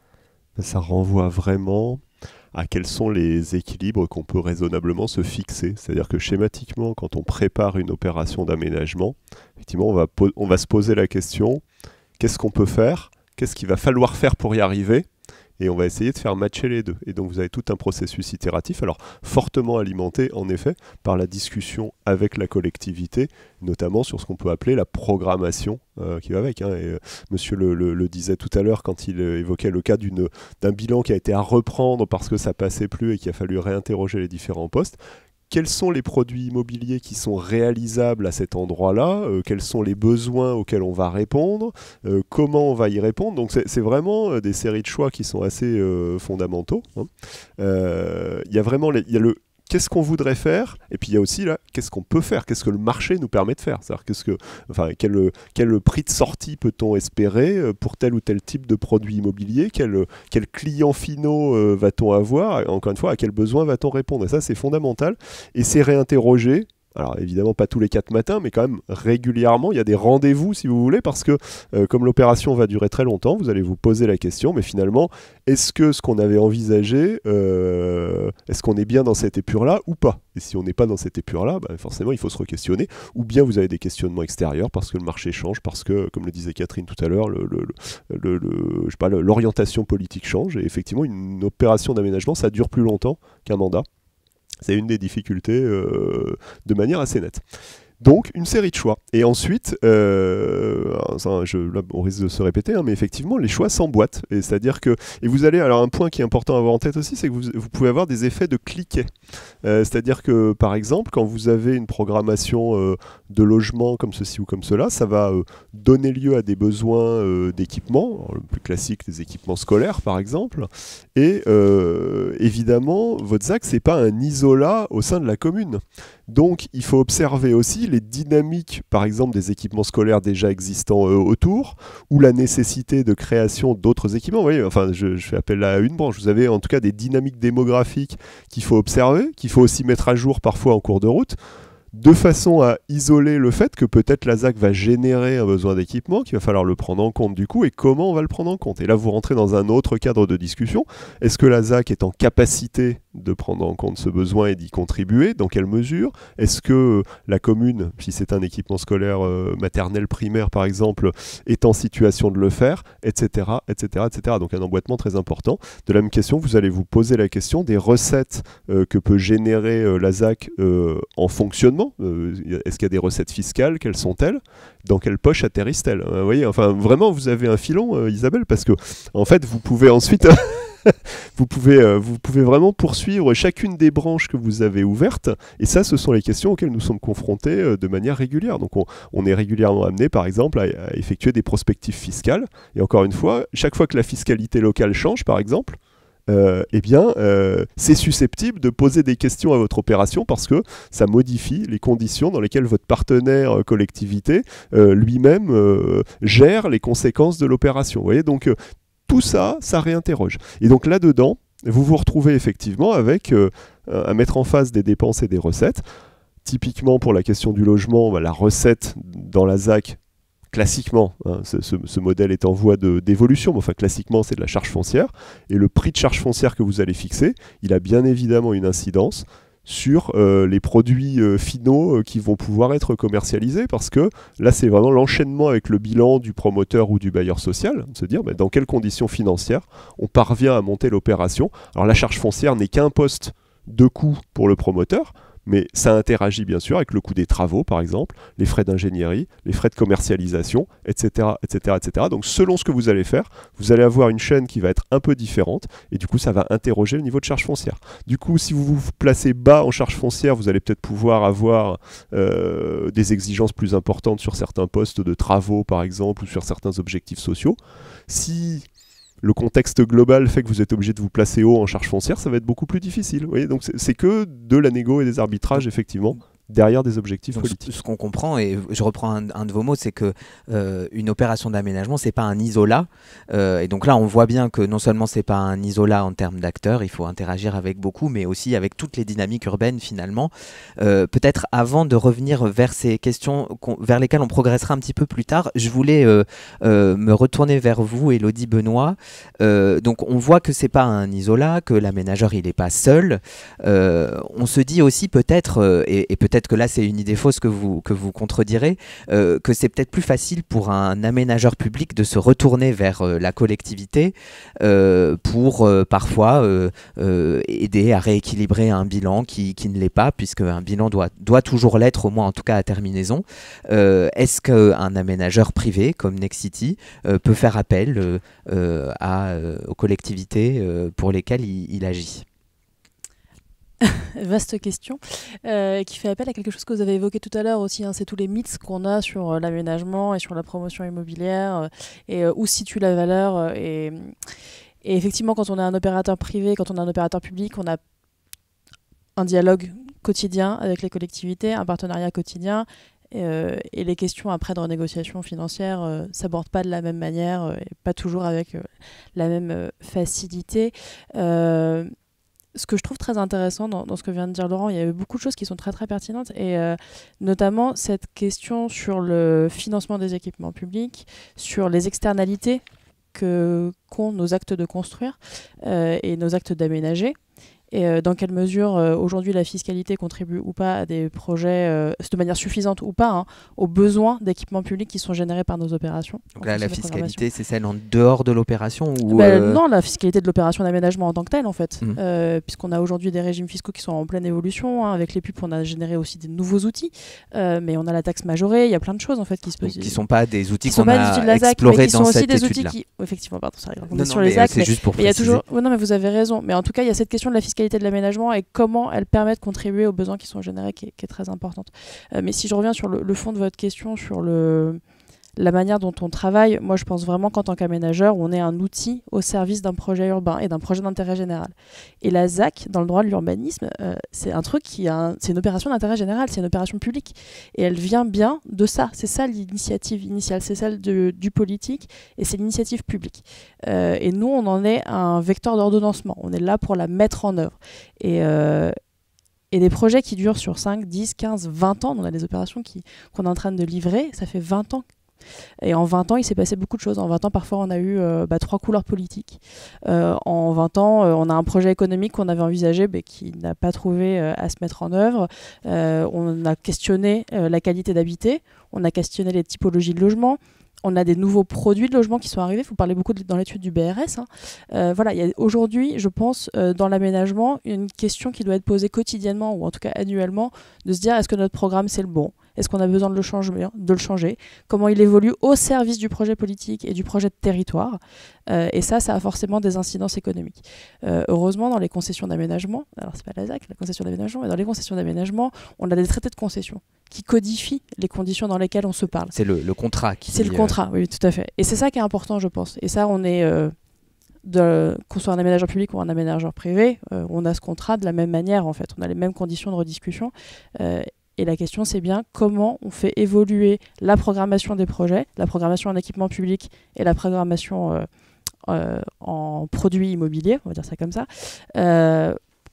Ça renvoie vraiment à quels sont les équilibres qu'on peut raisonnablement se fixer. C'est-à-dire que schématiquement, quand on prépare une opération d'aménagement, effectivement, on va se poser la question, qu'est-ce qu'on peut faire? Qu'est-ce qu'il va falloir faire pour y arriver? Et on va essayer de faire matcher les deux. Et donc vous avez tout un processus itératif, alors fortement alimenté en effet par la discussion avec la collectivité, notamment sur ce qu'on peut appeler la programmation qui va avec. Et, monsieur le disait tout à l'heure quand il évoquait le cas d'un bilan qui a été à reprendre parce que ça passait plus et qu'il a fallu réinterroger les différents postes. Quels sont les produits immobiliers qui sont réalisables à cet endroit-là, quels sont les besoins auxquels on va répondre, comment on va y répondre. Donc c'est vraiment des séries de choix qui sont assez fondamentaux. Il y a vraiment qu'est-ce qu'on voudrait faire, et puis il y a aussi là, qu'est-ce qu'on peut faire, qu'est-ce que le marché nous permet de faire. C'est-à-dire quel prix de sortie peut-on espérer pour tel ou tel type de produit immobilier, quels clients finaux va-t-on avoir, encore une fois, à quels besoins va-t-on répondre. Et ça, c'est fondamental, et c'est réinterrogé Alors évidemment pas tous les 4 matins, mais quand même régulièrement, il y a des rendez-vous si vous voulez, parce que comme l'opération va durer très longtemps, vous allez vous poser la question, mais finalement, est-ce que ce qu'on avait envisagé, est-ce qu'on est bien dans cette épure-là ou pas? Et si on n'est pas dans cette épure-là, forcément il faut se re-questionner, ou bien vous avez des questionnements extérieurs parce que le marché change, parce que, comme le disait Catherine tout à l'heure, l'orientation politique change, et effectivement une opération d'aménagement, ça dure plus longtemps qu'un mandat. C'est une des difficultés de manière assez nette. Donc, une série de choix. Et ensuite, là, on risque de se répéter, mais effectivement, les choix s'emboîtent. C'est-à-dire que, et vous allez, alors un point qui est important à avoir en tête aussi, c'est que vous pouvez avoir des effets de cliquet. C'est-à-dire que, par exemple, quand vous avez une programmation de logement comme ceci ou comme cela, ça va donner lieu à des besoins d'équipement, le plus classique, des équipements scolaires, par exemple. Et évidemment, votre ZAC, c'est pas un isolat au sein de la commune. Donc, il faut observer aussi les dynamiques, par exemple, des équipements scolaires déjà existants autour, ou la nécessité de création d'autres équipements. Vous voyez, enfin, je fais appel à une branche. Vous avez en tout cas des dynamiques démographiques qu'il faut observer, qu'il faut aussi mettre à jour parfois en cours de route, de façon à isoler le fait que peut-être la ZAC va générer un besoin d'équipement, qu'il va falloir le prendre en compte du coup, et comment on va le prendre en compte. Et là, vous rentrez dans un autre cadre de discussion. Est-ce que la ZAC est en capacité de prendre en compte ce besoin et d'y contribuer? Dans quelle mesure? Est-ce que la commune, si c'est un équipement scolaire maternel, primaire par exemple, est en situation de le faire, etc., etc., etc. Donc un emboîtement très important. De la même question, vous allez vous poser la question des recettes que peut générer la ZAC en fonctionnement. Est-ce qu'il y a des recettes fiscales? Quelles sont-elles? Dans quelle poche atterrissent-elles? Vous voyez, enfin, vraiment, vous avez un filon, Isabelle, parce que, en fait, vous pouvez ensuite... vous pouvez vraiment poursuivre chacune des branches que vous avez ouvertes, et ça, ce sont les questions auxquelles nous sommes confrontés de manière régulière. Donc on est régulièrement amené, par exemple, à effectuer des prospectives fiscales, et encore une fois, chaque fois que la fiscalité locale change, par exemple, c'est susceptible de poser des questions à votre opération parce que ça modifie les conditions dans lesquelles votre partenaire collectivité lui-même gère les conséquences de l'opération. Vous voyez, donc tout ça, ça réinterroge. Et donc là-dedans, vous vous retrouvez effectivement avec à mettre en face des dépenses et des recettes. Typiquement pour la question du logement, la recette dans la ZAC, classiquement, ce modèle est en voie d'évolution, mais enfin classiquement c'est de la charge foncière, et le prix de charge foncière que vous allez fixer, il a bien évidemment une incidence sur les produits finaux qui vont pouvoir être commercialisés, parce que là c'est vraiment l'enchaînement avec le bilan du promoteur ou du bailleur social, de se dire dans quelles conditions financières on parvient à monter l'opération. Alors la charge foncière n'est qu'un poste de coût pour le promoteur, mais ça interagit bien sûr avec le coût des travaux, par exemple, les frais d'ingénierie, les frais de commercialisation, etc., etc., etc. Donc selon ce que vous allez faire, vous allez avoir une chaîne qui va être un peu différente, et du coup ça va interroger le niveau de charge foncière. Du coup, si vous vous placez bas en charge foncière, vous allez peut-être pouvoir avoir des exigences plus importantes sur certains postes de travaux, par exemple, ou sur certains objectifs sociaux. Si le contexte global fait que vous êtes obligé de vous placer haut en charge foncière, ça va être beaucoup plus difficile. Vous voyez, donc c'est que de la négo et des arbitrages, effectivement, derrière des objectifs politiques. Ce qu'on comprend, et je reprends un de vos mots, c'est que une opération d'aménagement, c'est pas un isolat. Et donc là, on voit bien que non seulement c'est pas un isolat en termes d'acteurs, il faut interagir avec beaucoup, mais aussi avec toutes les dynamiques urbaines finalement. Peut-être avant de revenir vers ces questions vers lesquelles on progressera un petit peu plus tard, je voulais me retourner vers vous, Élodie Benoît. Donc on voit que c'est pas un isolat, que l'aménageur il n'est pas seul. On se dit aussi peut-être, et peut-être que là c'est une idée fausse que vous contredirez, que c'est peut-être plus facile pour un aménageur public de se retourner vers la collectivité pour parfois aider à rééquilibrer un bilan qui ne l'est pas, puisque un bilan doit toujours l'être, au moins en tout cas à terminaison. Est-ce qu'un aménageur privé comme Nexity peut faire appel aux collectivités pour lesquelles il agit? Vaste question, qui fait appel à quelque chose que vous avez évoqué tout à l'heure aussi, c'est tous les mythes qu'on a sur l'aménagement et sur la promotion immobilière, et où se situe la valeur. Et effectivement, quand on est un opérateur privé, quand on est un opérateur public, on a un dialogue quotidien avec les collectivités, un partenariat quotidien, et les questions après de renégociation financière ne s'abordent pas de la même manière, et pas toujours avec la même facilité. ce que je trouve très intéressant dans ce que vient de dire Laurent, il y avait beaucoup de choses qui sont très très pertinentes, et notamment cette question sur le financement des équipements publics, sur les externalités qu'ont nos actes de construire et nos actes d'aménager. Et dans quelle mesure aujourd'hui la fiscalité contribue ou pas à des projets de manière suffisante ou pas aux besoins d'équipements publics qui sont générés par nos opérations. Donc là, la fiscalité, c'est celle en dehors de l'opération ou Non, la fiscalité de l'opération d'aménagement en tant que telle, en fait. Puisqu'on a aujourd'hui des régimes fiscaux qui sont en pleine évolution. Avec les PUP, on a généré aussi des nouveaux outils. Mais on a la taxe majorée, il y a plein de choses en fait, qui se posent. Qui ne sont pas des outils qu'on a explorés dans cette étude-là. Effectivement, pardon, ça arrive. Non, sur les actes, c'est juste pour préciser. Il y a toujours... non, mais vous avez raison. Mais en tout cas, il y a cette question de la fiscalité de l'aménagement et comment elle permet de contribuer aux besoins qui sont générés, qui est très importante. Mais si je reviens sur le fond de votre question, sur la manière dont on travaille, moi je pense vraiment qu'en tant qu'aménageur, on est un outil au service d'un projet urbain et d'un projet d'intérêt général. Et la ZAC, dans le droit de l'urbanisme, c'est un truc c'est une opération d'intérêt général, c'est une opération publique. Et elle vient bien de ça. C'est ça l'initiative initiale, c'est celle du politique et c'est l'initiative publique. Et nous, on en est un vecteur d'ordonnancement. On est là pour la mettre en œuvre. Et des projets qui durent sur 5, 10, 15, 20 ans, on a des opérations qu'on est en train de livrer, ça fait 20 ans. Et en 20 ans, il s'est passé beaucoup de choses. En 20 ans, parfois, on a eu 3 couleurs politiques. En 20 ans, on a un projet économique qu'on avait envisagé, mais qui n'a pas trouvé à se mettre en œuvre. On a questionné la qualité d'habiter. On a questionné les typologies de logement. On a des nouveaux produits de logement qui sont arrivés. Vous parlez beaucoup dans l'étude du BRS. Voilà, il y a aujourd'hui, je pense, dans l'aménagement, une question qui doit être posée quotidiennement ou en tout cas annuellement, de se dire est-ce que notre programme c'est le bon ? Est-ce qu'on a besoin de le changer ? Comment il évolue au service du projet politique et du projet de territoire ? Et ça a forcément des incidences économiques. Heureusement, dans les concessions d'aménagement, alors c'est pas la ZAC, la concession d'aménagement, mais dans les concessions d'aménagement, on a des traités de concession qui codifient les conditions dans lesquelles on se parle. C'est le contrat qui... C'est le contrat, oui, tout à fait. Et c'est ça qui est important, je pense. Et ça, on est... qu'on soit un aménageur public ou un aménageur privé, on a ce contrat de la même manière, en fait. On a les mêmes conditions de rediscussion. Et la question, c'est bien comment on fait évoluer la programmation des projets, la programmation en équipement public et la programmation en produits immobiliers, on va dire ça comme ça,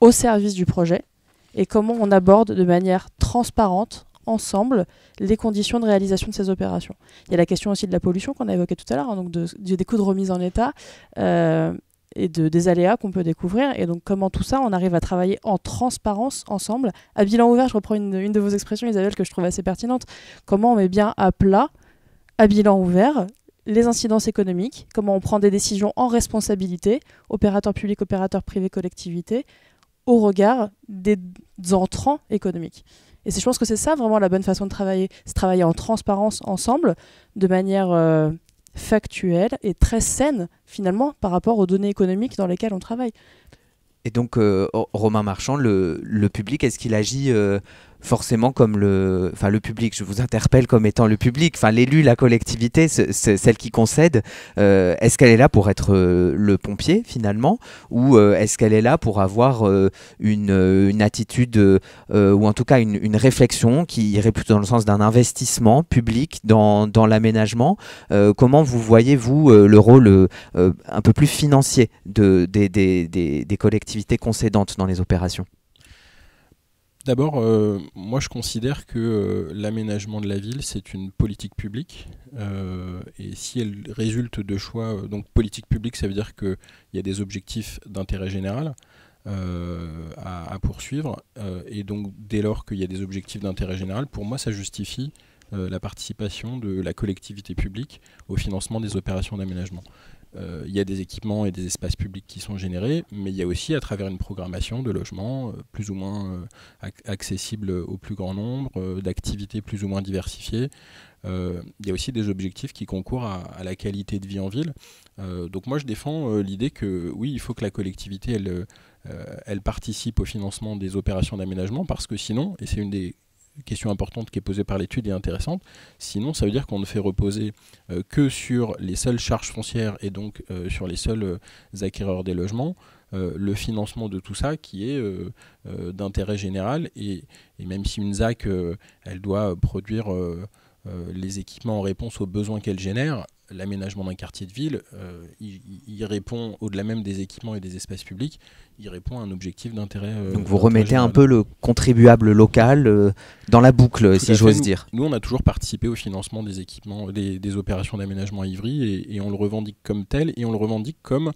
au service du projet, et comment on aborde de manière transparente, ensemble, les conditions de réalisation de ces opérations. Il y a la question aussi de la pollution qu'on a évoquée tout à l'heure, donc des coûts de remise en état, et des aléas qu'on peut découvrir. Et donc, comment tout ça, on arrive à travailler en transparence ensemble. À bilan ouvert, je reprends une de vos expressions, Isabelle, que je trouve assez pertinente. Comment on met bien à plat, à bilan ouvert, les incidences économiques, comment on prend des décisions en responsabilité, opérateurs publics, opérateurs privés, collectivités, au regard des entrants économiques. Et je pense que c'est ça vraiment la bonne façon de travailler. C'est travailler en transparence ensemble, de manière... factuelle et très saine finalement par rapport aux données économiques dans lesquelles on travaille. Et donc Romain Marchand, le public, est-ce qu'il agit forcément comme le public, je vous interpelle comme étant le public, l'élu, la collectivité, c'est celle qui concède, est-ce qu'elle est là pour être le pompier finalement, ou est-ce qu'elle est là pour avoir une attitude ou en tout cas une réflexion qui irait plutôt dans le sens d'un investissement public dans l'aménagement? Comment vous voyez-vous le rôle un peu plus financier des collectivités concédantes dans les opérations? D'abord, moi je considère que l'aménagement de la ville, c'est une politique publique. Et si elle résulte de choix, donc politique publique, ça veut dire qu'il y a des objectifs d'intérêt général à poursuivre. Et donc dès lors qu'il y a des objectifs d'intérêt général, pour moi ça justifie la participation de la collectivité publique au financement des opérations d'aménagement. Il y a des équipements et des espaces publics qui sont générés, mais il y a aussi à travers une programmation de logements plus ou moins accessibles au plus grand nombre, d'activités plus ou moins diversifiées. Il y a aussi des objectifs qui concourent à la qualité de vie en ville. Donc moi je défends l'idée que oui, il faut que la collectivité elle participe au financement des opérations d'aménagement, parce que sinon, et c'est une des question importante qui est posée par l'étude et intéressante, sinon ça veut dire qu'on ne fait reposer que sur les seules charges foncières et donc sur les seuls acquéreurs des logements le financement de tout ça qui est d'intérêt général, et même si une ZAC elle doit produire les équipements en réponse aux besoins qu'elle génère, l'aménagement d'un quartier de ville, il répond, au-delà même des équipements et des espaces publics, il répond à un objectif d'intérêt. Donc vous remettez un peu le contribuable local dans la boucle, si j'ose dire. Nous, on a toujours participé au financement des équipements, des opérations d'aménagement à Ivry, et on le revendique comme tel, et on le revendique comme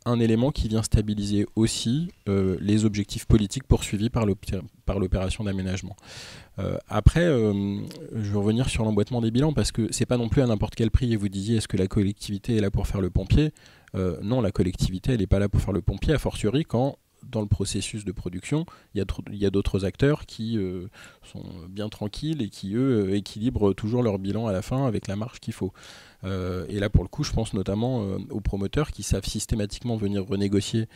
un élément qui vient stabiliser aussi les objectifs politiques poursuivis par l'opération d'aménagement. Après, je vais revenir sur l'emboîtement des bilans, parce que c'est pas non plus à n'importe quel prix. Et vous disiez, est-ce que la collectivité est là pour faire le pompier ? Non, la collectivité, elle n'est pas là pour faire le pompier, a fortiori quand, dans le processus de production, il y a d'autres acteurs qui sont bien tranquilles et qui, eux, équilibrent toujours leur bilan à la fin avec la marge qu'il faut. Et là, pour le coup, je pense notamment aux promoteurs qui savent systématiquement venir renégocier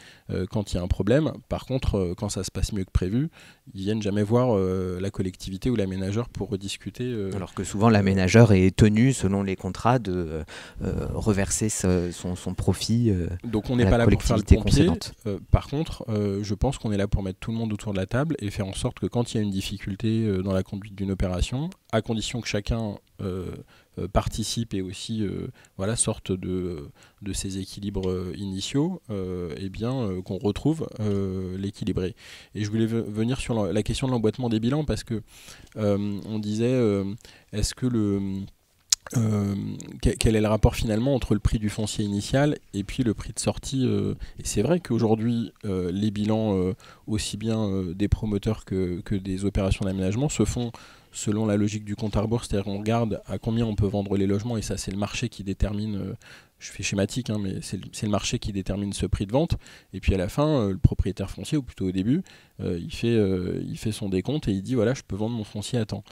quand il y a un problème. Par contre, quand ça se passe mieux que prévu, ils viennent jamais voir la collectivité ou l'aménageur pour rediscuter. Alors que souvent, l'aménageur est tenu, selon les contrats, de reverser son profit. Donc on n'est pas là pour faire le pompier. Par contre, je pense qu'on est là pour mettre tout le monde autour de la table et faire en sorte que quand il y a une difficulté dans la conduite d'une opération, à condition que chacun participe et aussi sorte de ces équilibres initiaux, qu'on retrouve l'équilibré. Et je voulais venir sur la question de l'emboîtement des bilans, parce que on disait est-ce que quel est le rapport finalement entre le prix du foncier initial et puis le prix de sortie et c'est vrai qu'aujourd'hui les bilans aussi bien des promoteurs que des opérations d'aménagement se font selon la logique du compte à rebours, c'est-à-dire on regarde à combien on peut vendre les logements, et ça c'est le marché qui détermine, je fais schématique, mais c'est le marché qui détermine ce prix de vente, et puis à la fin, le propriétaire foncier, ou plutôt au début, il fait son décompte et il dit voilà, je peux vendre mon foncier à temps.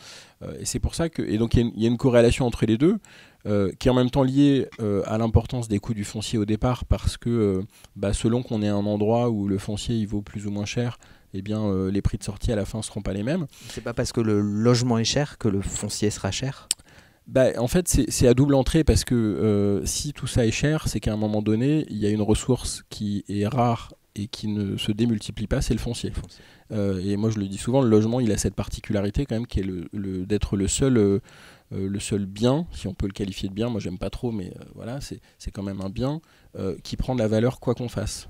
Et c'est pour ça que, et donc il y a une corrélation entre les deux, qui est en même temps liée à l'importance des coûts du foncier au départ, parce que selon qu'on est à un endroit où le foncier il vaut plus ou moins cher, eh bien, les prix de sortie à la fin ne seront pas les mêmes. C'est pas parce que le logement est cher que le foncier sera cher ? En fait, c'est à double entrée, parce que si tout ça est cher, c'est qu'à un moment donné, il y a une ressource qui est rare et qui ne se démultiplie pas, c'est le foncier. Et moi, je le dis souvent, le logement, il a cette particularité quand même, qui est d'être le seul bien, si on peut le qualifier de bien, moi j'aime pas trop, mais voilà, c'est quand même un bien qui prend de la valeur quoi qu'on fasse.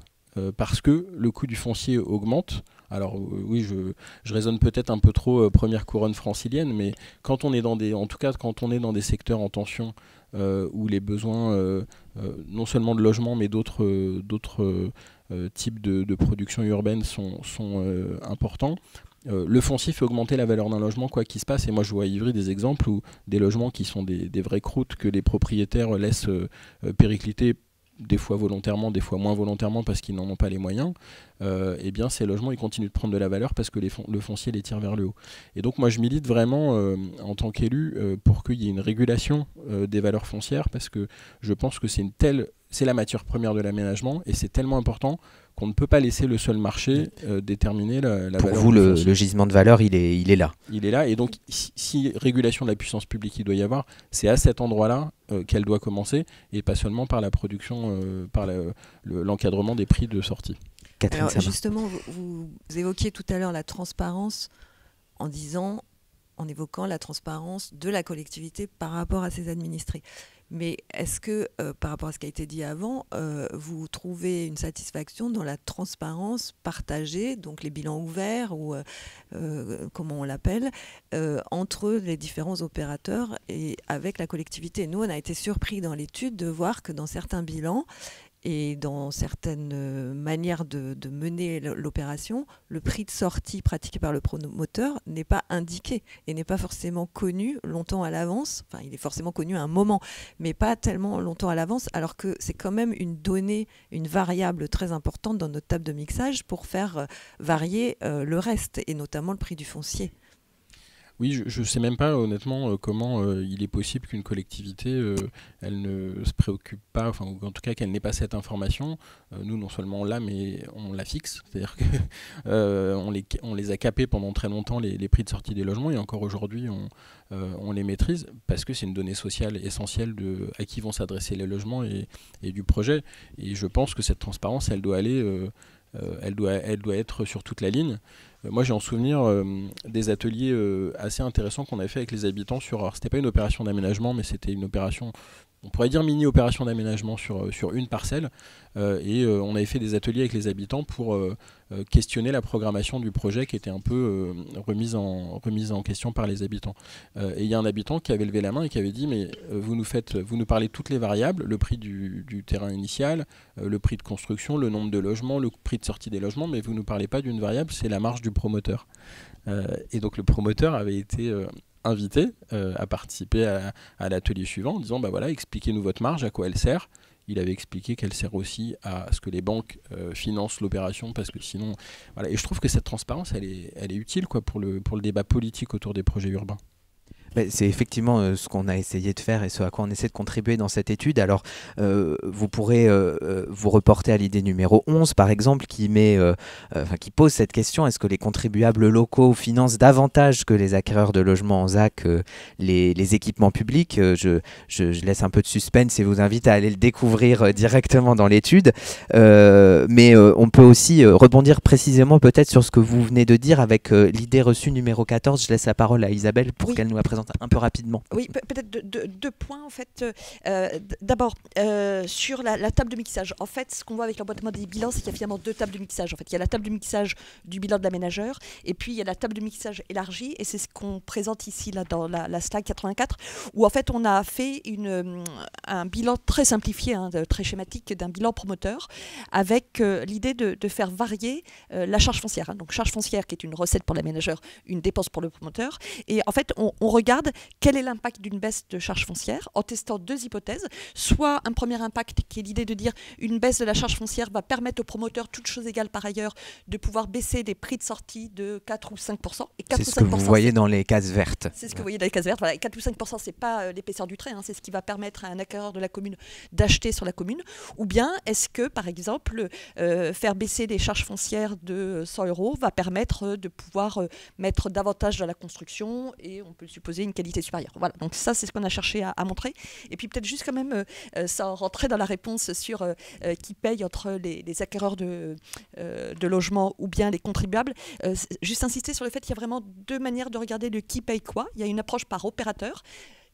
Parce que le coût du foncier augmente. Alors oui, je raisonne peut-être un peu trop première couronne francilienne, mais quand on est dans des secteurs en tension où les besoins non seulement de logement mais d'autres types de production urbaine sont importants, le foncier fait augmenter la valeur d'un logement quoi qu'il se passe. Et moi je vois à Ivry des exemples où des logements qui sont des vraies croûtes que les propriétaires laissent péricliter, des fois volontairement, des fois moins volontairement parce qu'ils n'en ont pas les moyens, eh bien ces logements ils continuent de prendre de la valeur parce que le foncier les tire vers le haut. Et donc moi je milite vraiment en tant qu'élu pour qu'il y ait une régulation des valeurs foncières, parce que je pense que c'est la matière première de l'aménagement et c'est tellement important qu'on ne peut pas laisser le seul marché déterminer la valeur. Pour vous, le gisement de valeur, il est là. Il est là, et donc si régulation de la puissance publique il doit y avoir, c'est à cet endroit-là qu'elle doit commencer, et pas seulement par la production, par l'encadrement des prix de sortie. Catherine, alors, justement, vous évoquiez tout à l'heure la transparence en évoquant la transparence de la collectivité par rapport à ses administrés. Mais est-ce que, par rapport à ce qui a été dit avant, vous trouvez une satisfaction dans la transparence partagée, donc les bilans ouverts, ou comment on l'appelle, entre les différents opérateurs et avec la collectivité ? Nous, on a été surpris dans l'étude de voir que dans certains bilans, et dans certaines manières de mener l'opération, le prix de sortie pratiqué par le promoteur n'est pas indiqué et n'est pas forcément connu longtemps à l'avance. Enfin, il est forcément connu à un moment, mais pas tellement longtemps à l'avance, alors que c'est quand même une donnée, une variable très importante dans notre table de mixage pour faire varier le reste, et notamment le prix du foncier. Oui, je ne sais même pas honnêtement comment il est possible qu'une collectivité elle ne se préoccupe pas, enfin, ou en tout cas qu'elle n'ait pas cette information. Nous, non seulement on l'a, mais on la fixe, c'est-à-dire qu'on les a capés pendant très longtemps, les prix de sortie des logements, et encore aujourd'hui on les maîtrise, parce que c'est une donnée sociale essentielle à qui vont s'adresser les logements et du projet. Et je pense que cette transparence, elle doit aller... elle doit être sur toute la ligne. Moi j'ai en souvenir des ateliers assez intéressants qu'on avait fait avec les habitants sur, alors c'était pas une opération d'aménagement, mais c'était une opération on pourrait dire mini-opération d'aménagement sur une parcelle. On avait fait des ateliers avec les habitants pour questionner la programmation du projet qui était un peu remise en question par les habitants. Et il y a un habitant qui avait levé la main et qui avait dit mais vous nous parlez de toutes les variables, le prix du terrain initial, le prix de construction, le nombre de logements, le prix de sortie des logements, mais vous ne nous parlez pas d'une variable, c'est la marge du promoteur. Et donc le promoteur avait été invité à participer à l'atelier suivant en disant bah voilà, expliquez-nous votre marge, à quoi elle sert. Il avait expliqué qu'elle sert aussi à ce que les banques financent l'opération, parce que sinon voilà. Et je trouve que cette transparence elle est utile quoi, pour le débat politique autour des projets urbains. C'est effectivement ce qu'on a essayé de faire et ce à quoi on essaie de contribuer dans cette étude. Alors, vous pourrez vous reporter à l'idée numéro 11, par exemple, qui pose cette question: est-ce que les contribuables locaux financent davantage que les acquéreurs de logements en ZAC les équipements publics? Je laisse un peu de suspense et vous invite à aller le découvrir directement dans l'étude. Mais on peut aussi rebondir précisément peut-être sur ce que vous venez de dire avec l'idée reçue numéro 14. Je laisse la parole à Isabelle pour qu'elle nous la présente un peu rapidement. Oui, peut-être deux points en fait. D'abord, sur la table de mixage. En fait, ce qu'on voit avec l'emboîtement des bilans, c'est qu'il y a finalement deux tables de mixage. En fait, il y a la table de mixage du bilan de l'aménageur et puis il y a la table de mixage élargie, et c'est ce qu'on présente ici là, dans la slide 84, où en fait on a fait un bilan très simplifié, très schématique d'un bilan promoteur, avec l'idée de faire varier la charge foncière. Donc charge foncière qui est une recette pour l'aménageur, une dépense pour le promoteur. Et en fait, on regarde quel est l'impact d'une baisse de charge foncière en testant deux hypothèses. Soit un premier impact qui est l'idée de dire une baisse de la charge foncière va permettre aux promoteurs, toutes choses égales par ailleurs, de pouvoir baisser des prix de sortie de 4 ou 5%. Et 4 c'est ce que vous voyez dans les cases vertes. C'est ce que vous voyez dans les cases vertes. Voilà. 4 ou 5%, ce n'est pas l'épaisseur du trait, c'est ce qui va permettre à un acquéreur de la commune d'acheter sur la commune. Ou bien est-ce que, par exemple, faire baisser les charges foncières de 100 € va permettre de pouvoir mettre davantage dans la construction, et on peut supposer une qualité supérieure. Voilà, donc ça c'est ce qu'on a cherché à montrer. Et puis peut-être juste quand même, ça rentrait dans la réponse sur qui paye entre les acquéreurs de logements ou bien les contribuables. Juste insister sur le fait qu'il y a vraiment deux manières de regarder le qui paye quoi. Il y a une approche par opérateur,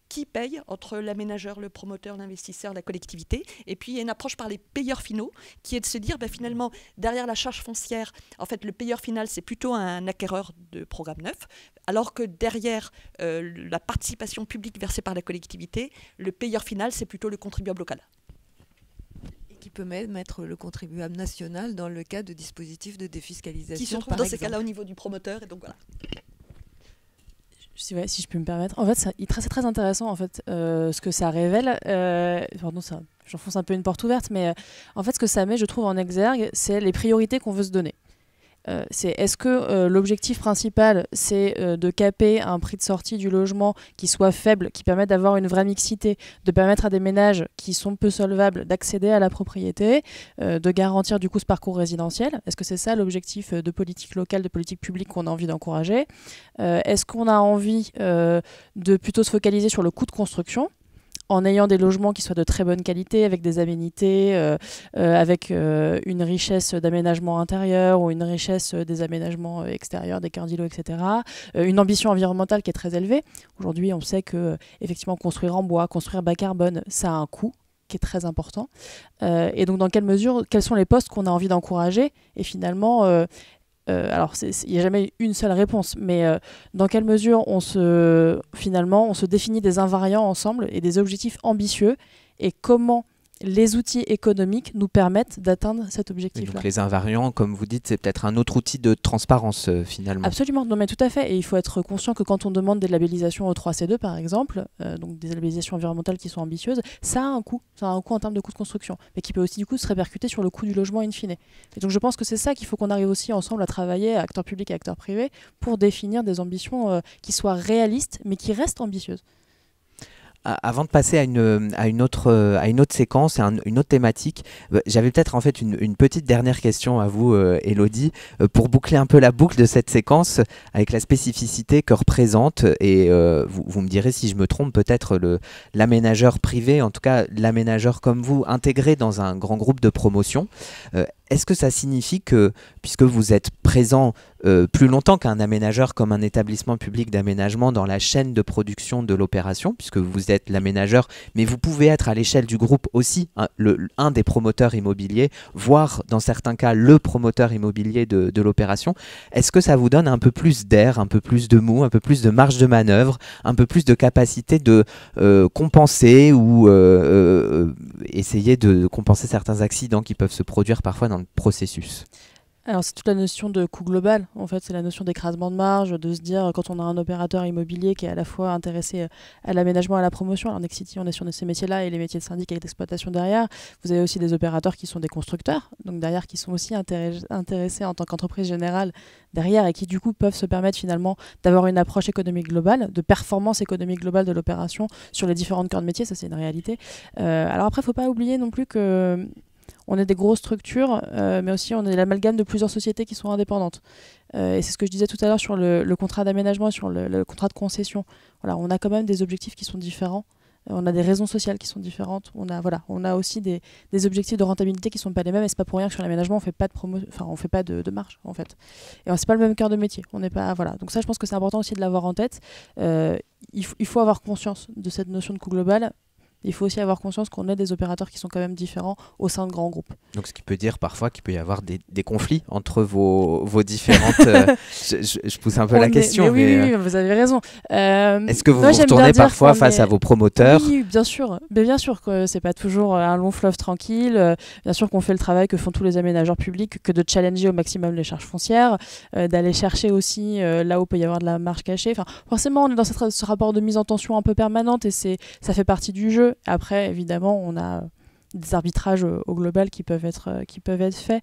qui paye entre l'aménageur, le promoteur, l'investisseur, la collectivité. Et puis, il y a une approche par les payeurs finaux, qui est de se dire, finalement, derrière la charge foncière, en fait, le payeur final, c'est plutôt un acquéreur de programme neuf, alors que derrière la participation publique versée par la collectivité, le payeur final, c'est plutôt le contribuable local. Et qui peut mettre le contribuable national dans le cas de dispositifs de défiscalisation, qui se trouve dans ces cas-là au niveau du promoteur, et donc voilà. Si je peux me permettre. En fait, c'est très intéressant en fait, ce que ça révèle. Pardon, j'enfonce un peu une porte ouverte, mais en fait, ce que ça met, je trouve, en exergue, c'est les priorités qu'on veut se donner. Est-ce que l'objectif principal, c'est de caper un prix de sortie du logement qui soit faible, qui permette d'avoir une vraie mixité, de permettre à des ménages qui sont peu solvables d'accéder à la propriété, de garantir du coup ce parcours résidentiel? Est-ce que c'est ça l'objectif de politique locale, de politique publique qu'on a envie d'encourager? Est-ce qu'on a envie de plutôt se focaliser sur le coût de construction, en ayant des logements qui soient de très bonne qualité, avec des aménités, avec une richesse d'aménagement intérieur ou une richesse des aménagements extérieurs, des cœurs d'îlots, etc. Une ambition environnementale qui est très élevée. Aujourd'hui, on sait que effectivement, construire en bois, construire bas carbone, ça a un coût qui est très important. Et donc, dans quelle mesure, quels sont les postes qu'on a envie d'encourager? Et finalement... alors, il n'y a jamais une seule réponse, mais dans quelle mesure on se définit des invariants ensemble et des objectifs ambitieux, et comment les outils économiques nous permettent d'atteindre cet objectif-là. Donc les invariants, comme vous dites, c'est peut-être un autre outil de transparence finalement. Absolument, non mais tout à fait. Et il faut être conscient que quand on demande des labellisations O3C2 par exemple, donc des labellisations environnementales qui sont ambitieuses, ça a un coût. Ça a un coût en termes de coût de construction, mais qui peut aussi du coup se répercuter sur le coût du logement in fine. Et donc je pense que c'est ça qu'il faut qu'on arrive aussi ensemble à travailler, acteurs publics et acteurs privés, pour définir des ambitions qui soient réalistes, mais qui restent ambitieuses. Avant de passer à une autre séquence, à une autre thématique, j'avais peut-être en fait une petite dernière question à vous, Élodie, pour boucler un peu la boucle de cette séquence avec la spécificité que représente, et vous me direz si je me trompe, peut-être l'aménageur privé, en tout cas l'aménageur comme vous, intégré dans un grand groupe de promotion. Est-ce que ça signifie que, puisque vous êtes présent plus longtemps qu'un aménageur comme un établissement public d'aménagement dans la chaîne de production de l'opération, puisque vous êtes l'aménageur, mais vous pouvez être à l'échelle du groupe aussi un des promoteurs immobiliers, voire dans certains cas le promoteur immobilier de l'opération. Est-ce que ça vous donne un peu plus d'air, un peu plus de mou, un peu plus de marge de manœuvre, un peu plus de capacité de compenser ou essayer de compenser certains accidents qui peuvent se produire parfois dans le processus? Alors c'est toute la notion de coût global, en fait c'est la notion d'écrasement de marge, de se dire quand on a un opérateur immobilier qui est à la fois intéressé à l'aménagement et à la promotion, alors Nexity on est sur ces métiers-là et les métiers de syndic avec l'exploitation derrière, vous avez aussi des opérateurs qui sont des constructeurs, donc derrière qui sont aussi intéressés en tant qu'entreprise générale derrière et qui du coup peuvent se permettre finalement d'avoir une approche économique globale, de performance économique globale de l'opération sur les différentes cœurs de métier, ça c'est une réalité. Alors après il ne faut pas oublier non plus que on est des grosses structures, mais aussi on est l'amalgame de plusieurs sociétés qui sont indépendantes. Et c'est ce que je disais tout à l'heure sur le contrat d'aménagement, sur le contrat de concession. Voilà, on a quand même des objectifs qui sont différents. On a des raisons sociales qui sont différentes. On a aussi des objectifs de rentabilité qui ne sont pas les mêmes. Et c'est pas pour rien que sur l'aménagement, on ne fait pas de marge, en fait. Et c'est pas le même cœur de métier. On n'est pas, voilà. Donc ça, je pense que c'est important aussi de l'avoir en tête. Il faut avoir conscience de cette notion de coût global. Il faut aussi avoir conscience qu'on a des opérateurs qui sont quand même différents au sein de grands groupes. Donc ce qui peut dire parfois qu'il peut y avoir des conflits entre vos différentes... je pousse un peu la question. Oui, vous avez raison. Est-ce que vous vous retournez parfois face à vos promoteurs? Oui, bien sûr. Mais bien sûr que c'est pas toujours un long fleuve tranquille. Bien sûr qu'on fait le travail que font tous les aménageurs publics, que de challenger au maximum les charges foncières, d'aller chercher aussi là où peut y avoir de la marge cachée. Enfin, forcément, on est dans ce rapport de mise en tension un peu permanente et ça fait partie du jeu. Après, évidemment, on a des arbitrages au global qui peuvent être faits.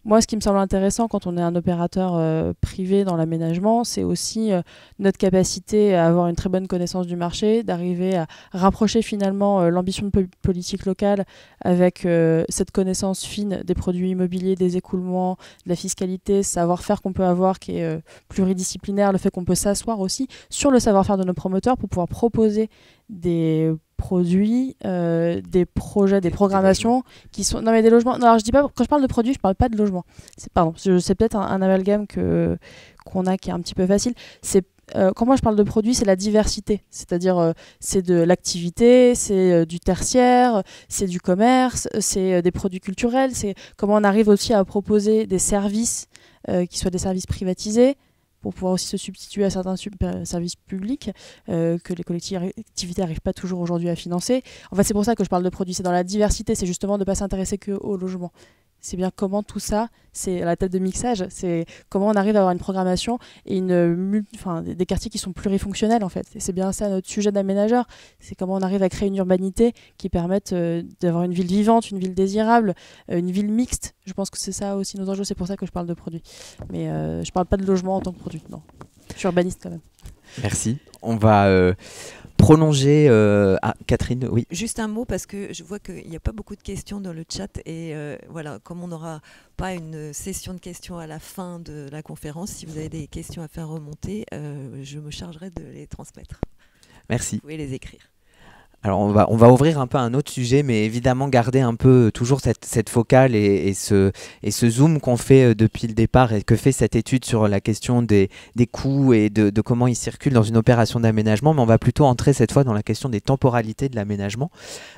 Moi, ce qui me semble intéressant quand on est un opérateur privé dans l'aménagement, c'est aussi notre capacité à avoir une très bonne connaissance du marché, d'arriver à rapprocher finalement l'ambition de politique locale avec cette connaissance fine des produits immobiliers, des écoulements, de la fiscalité, ce savoir-faire qu'on peut avoir qui est pluridisciplinaire, le fait qu'on peut s'asseoir aussi sur le savoir-faire de nos promoteurs pour pouvoir proposer des produits, des projets, des programmations qui sont... Non mais des logements... Non, alors je dis pas... Quand je parle de produits, je parle pas de logements. C'est peut-être un amalgame qu'on a qui est un petit peu facile. Quand moi je parle de produits, c'est la diversité. C'est-à-dire, c'est de l'activité, c'est du tertiaire, c'est du commerce, c'est des produits culturels. C'est comment on arrive aussi à proposer des services qui soient des services privatisés, pour pouvoir aussi se substituer à certains services publics que les collectivités n'arrivent pas toujours aujourd'hui à financer. En fait, c'est pour ça que je parle de produits. C'est dans la diversité, c'est justement de ne pas s'intéresser qu'au logement. C'est bien comment tout ça, c'est la table de mixage, c'est comment on arrive à avoir une programmation et des quartiers qui sont plurifonctionnels en fait. Et c'est bien ça notre sujet d'aménageur, c'est comment on arrive à créer une urbanité qui permette d'avoir une ville vivante, une ville désirable, une ville mixte. Je pense que c'est ça aussi nos enjeux, c'est pour ça que je parle de produits. Mais je ne parle pas de logement en tant que produit, non. Je suis urbaniste quand même. Merci. On va... prolonger. Catherine, oui. Juste un mot parce que je vois qu'il n'y a pas beaucoup de questions dans le chat et voilà, comme on n'aura pas une session de questions à la fin de la conférence, si vous avez des questions à faire remonter, je me chargerai de les transmettre. Merci. Vous pouvez les écrire. Alors on va ouvrir un peu un autre sujet, mais évidemment garder un peu toujours cette focale et ce zoom qu'on fait depuis le départ et que fait cette étude sur la question des coûts et de comment ils circulent dans une opération d'aménagement, mais on va plutôt entrer cette fois dans la question des temporalités de l'aménagement.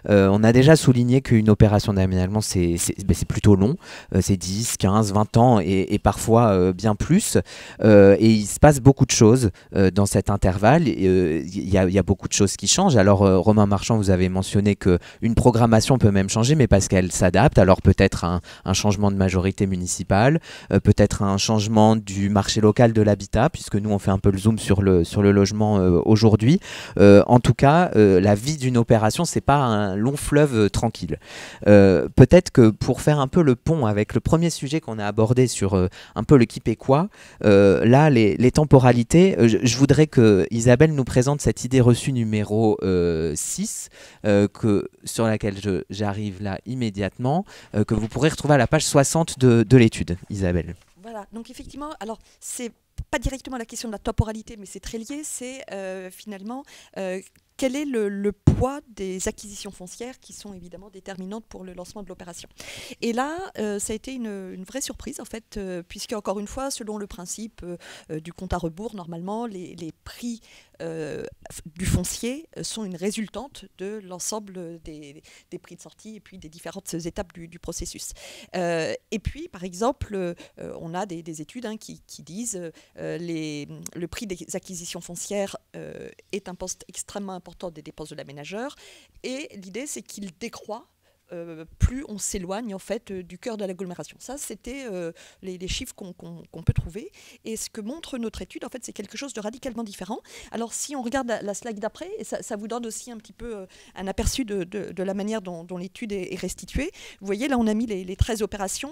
On a déjà souligné qu'une opération d'aménagement c'est plutôt long, c'est 10, 15, 20 ans et parfois bien plus, et il se passe beaucoup de choses dans cet intervalle, il y a beaucoup de choses qui changent. Alors Romain Marchand, vous avez mentionné qu'une programmation peut même changer, mais parce qu'elle s'adapte. Alors peut-être un changement de majorité municipale, peut-être un changement du marché local de l'habitat, puisque nous on fait un peu le zoom sur le logement aujourd'hui. En tout cas, la vie d'une opération, c'est pas un long fleuve tranquille. Peut-être que pour faire un peu le pont avec le premier sujet qu'on a abordé sur un peu le québécois, là les temporalités, je voudrais que Isabelle nous présente cette idée reçue numéro 6, sur laquelle j'arrive là immédiatement, que vous pourrez retrouver à la page 60 de l'étude, Isabelle. Voilà, donc effectivement, alors c'est pas directement la question de la temporalité, mais c'est très lié, c'est finalement quel est le poids des acquisitions foncières qui sont évidemment déterminantes pour le lancement de l'opération. Et là, ça a été une vraie surprise en fait, puisque encore une fois, selon le principe du compte à rebours, normalement, les prix du foncier sont une résultante de l'ensemble des prix de sortie et puis des différentes étapes du processus. Et puis, par exemple, on a des études qui disent le prix des acquisitions foncières est un poste extrêmement important des dépenses de l'aménageur, et l'idée c'est qu'il décroît plus on s'éloigne en fait du cœur de l'agglomération. Ça, c'était les chiffres qu'on peut trouver. Et ce que montre notre étude, en fait, c'est quelque chose de radicalement différent. Alors, si on regarde la slide d'après, et ça vous donne aussi un petit peu un aperçu de la manière dont l'étude est restituée. Vous voyez, là, on a mis les 13 opérations,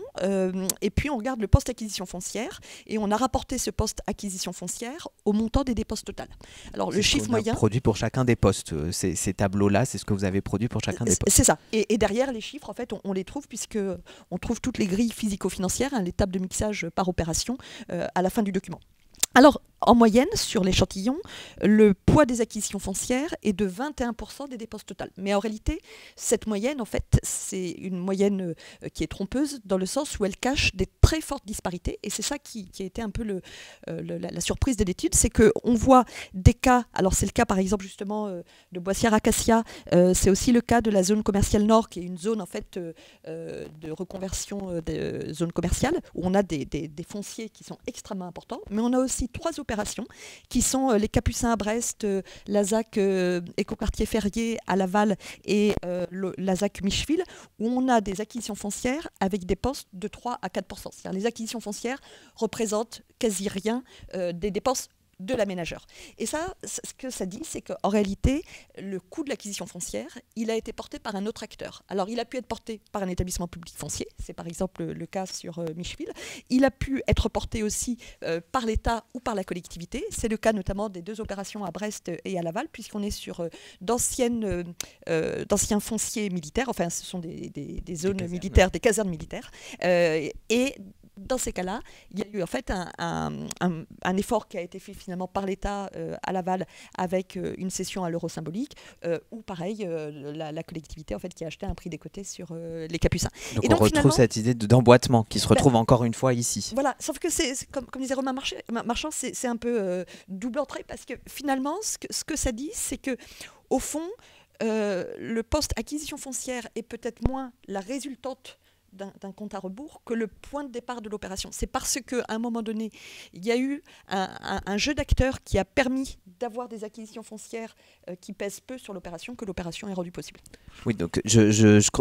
et puis on regarde le poste acquisition foncière, et on a rapporté ce poste acquisition foncière au montant des dépenses totales. Alors, le chiffre moyen... produit pour chacun des postes. Ces tableaux-là, c'est ce que vous avez produit pour chacun des postes. C'est ça. Et derrière, les chiffres, en fait, on les trouve puisque on trouve toutes les grilles physico-financières, les tables de mixage par opération à la fin du document. Alors, en moyenne, sur l'échantillon, le poids des acquisitions foncières est de 21% des dépenses totales. Mais en réalité, cette moyenne, en fait, c'est une moyenne qui est trompeuse dans le sens où elle cache des très fortes disparités. Et c'est ça qui a été un peu la surprise de l'étude, c'est qu'on voit des cas, alors c'est le cas par exemple justement de Boissière-Acacia, c'est aussi le cas de la zone commerciale nord, qui est une zone en fait de reconversion de zone commerciale, où on a des fonciers qui sont extrêmement importants, mais on a aussi 3 opérations qui sont les Capucins à Brest, la ZAC Écoquartier Ferrier à Laval et la ZAC Micheville, où on a des acquisitions foncières avec des postes de 3 à 4%. C'est-à-dire les acquisitions foncières représentent quasi rien des dépenses de l'aménageur. Et ça, ce que ça dit, c'est qu'en réalité, le coût de l'acquisition foncière, il a été porté par un autre acteur. Alors, il a pu être porté par un établissement public foncier, c'est par exemple le cas sur Micheville. Il a pu être porté aussi par l'État ou par la collectivité. C'est le cas notamment des 2 opérations à Brest et à Laval, puisqu'on est sur d'anciens fonciers militaires, enfin, ce sont des zones militaires, des casernes militaires. Et dans ces cas-là, il y a eu en fait un effort qui a été fait finalement par l'État à Laval avec une cession à l'euro symbolique, ou pareil, la collectivité en fait qui a acheté un prix décoté sur les Capucins. Donc on retrouve cette idée d'emboîtement qui se retrouve encore une fois ici. Voilà, sauf que c'est comme disait Romain Marchand, c'est un peu double entrée, parce que finalement, ce que ça dit, c'est que au fond, le poste acquisition foncière est peut-être moins la résultante d'un compte à rebours que le point de départ de l'opération. C'est parce qu'à un moment donné, il y a eu un jeu d'acteurs qui a permis d'avoir des acquisitions foncières qui pèsent peu sur l'opération que l'opération est rendue possible. Oui, donc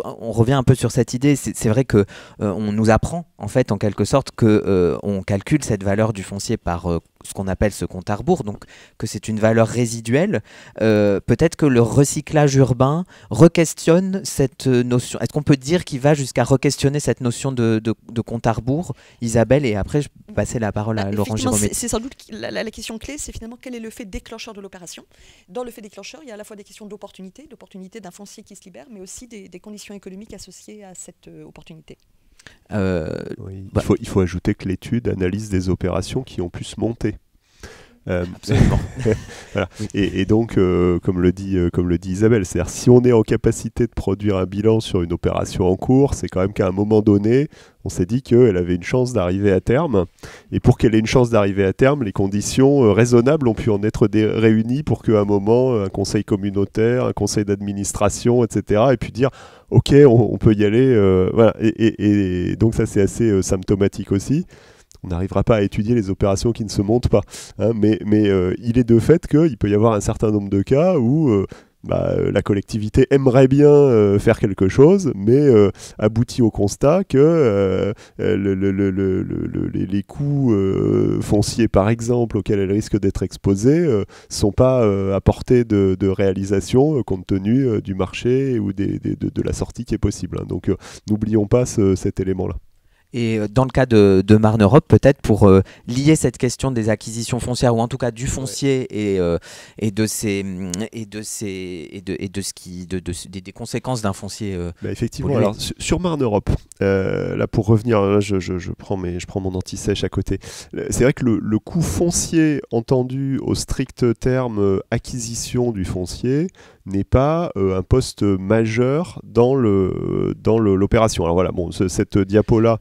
on revient un peu sur cette idée. C'est vrai que on nous apprend en fait en quelque sorte que on calcule cette valeur du foncier par ce qu'on appelle ce compte à rebours, donc que c'est une valeur résiduelle. Peut-être que le recyclage urbain re-questionne cette notion. Est-ce qu'on peut dire qu'il va jusqu'à re-questionner cette notion de compte à rebours, Isabelle, et après je peux passer la parole à Laurent Girometti. C'est sans doute la question clé, c'est finalement quel est le fait déclencheur de l'opération. Dans le fait déclencheur, il y a à la fois des questions d'opportunité d'un foncier qui se libère, mais aussi des conditions économiques associées à cette opportunité. Oui, il faut ajouter que l'étude analyse des opérations qui ont pu se monter. Absolument. Voilà. Et donc, comme le dit Isabelle, c'est-à-dire si on est en capacité de produire un bilan sur une opération en cours, c'est quand même qu'à un moment donné, on s'est dit qu'elle avait une chance d'arriver à terme. Et pour qu'elle ait une chance d'arriver à terme, les conditions raisonnables ont pu en être réunies pour qu'à un moment, un conseil communautaire, un conseil d'administration, etc., ait pu dire « Ok, on peut y aller. » Voilà. Et donc ça, c'est assez symptomatique aussi. On n'arrivera pas à étudier les opérations qui ne se montent pas. Hein, mais il est de fait qu'il peut y avoir un certain nombre de cas où la collectivité aimerait bien faire quelque chose, mais aboutit au constat que les coûts fonciers, par exemple, auxquels elle risque d'être exposée, ne sont pas à portée de réalisation compte tenu du marché ou de la sortie qui est possible. Hein. Donc n'oublions pas cet élément-là. Et dans le cas de Marne Europe, peut-être pour lier cette question des acquisitions foncières, ou en tout cas du foncier des conséquences d'un foncier. Effectivement, pollué. alors sur Marne Europe, là pour revenir, là, je prends mon anti-sèche à côté. C'est vrai que le coût foncier entendu au strict terme acquisition du foncier n'est pas un poste majeur dans l'opération. Alors voilà, bon, cette diapo-là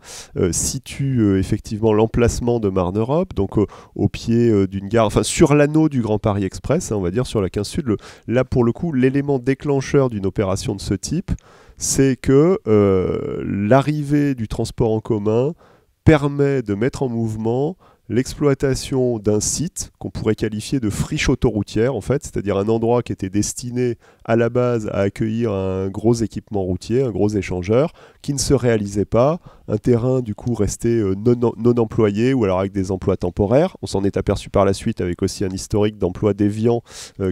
situe effectivement l'emplacement de Marne Europe, donc au pied d'une gare, enfin sur l'anneau du Grand Paris Express, hein, on va dire sur la 15 Sud. Là, pour le coup, l'élément déclencheur d'une opération de ce type, c'est que l'arrivée du transport en commun permet de mettre en mouvement l'exploitation d'un site qu'on pourrait qualifier de friche autoroutière, en fait, c'est-à-dire un endroit qui était destiné à la base à accueillir un gros équipement routier, un gros échangeur, qui ne se réalisait pas, un terrain du coup resté non employé ou alors avec des emplois temporaires. On s'en est aperçu par la suite avec aussi un historique d'emploi déviant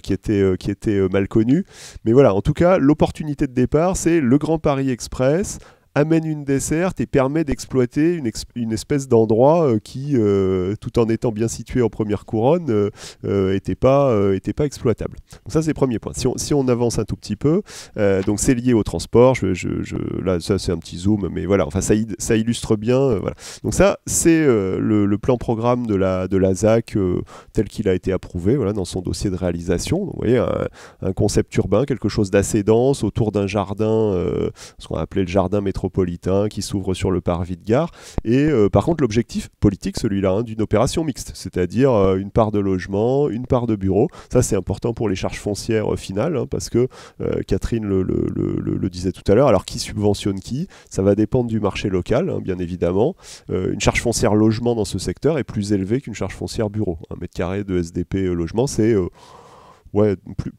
qui était mal connu. Mais voilà, en tout cas, l'opportunité de départ, c'est le Grand Paris Express amène une desserte et permet d'exploiter une espèce d'endroit qui, tout en étant bien situé en première couronne, était pas exploitable. Donc ça, c'est le premier point. Si on avance un tout petit peu, donc c'est lié au transport. Là, ça, c'est un petit zoom, mais voilà, enfin, ça illustre bien. Voilà. Donc ça, c'est le plan-programme de la ZAC tel qu'il a été approuvé voilà, dans son dossier de réalisation. Donc, vous voyez, un concept urbain, quelque chose d'assez dense, autour d'un jardin, ce qu'on a appelé le jardin métropolitain, qui s'ouvre sur le parvis de gare. Et par contre, l'objectif politique, celui-là, hein, d'une opération mixte, c'est-à-dire une part de logement, une part de bureau. Ça, c'est important pour les charges foncières finales, hein, parce que Catherine le disait tout à l'heure. Alors, qui subventionne qui? Ça va dépendre du marché local, hein, bien évidemment. Une charge foncière logement dans ce secteur est plus élevée qu'une charge foncière bureau. 1 mètre carré de SDP logement, c'est...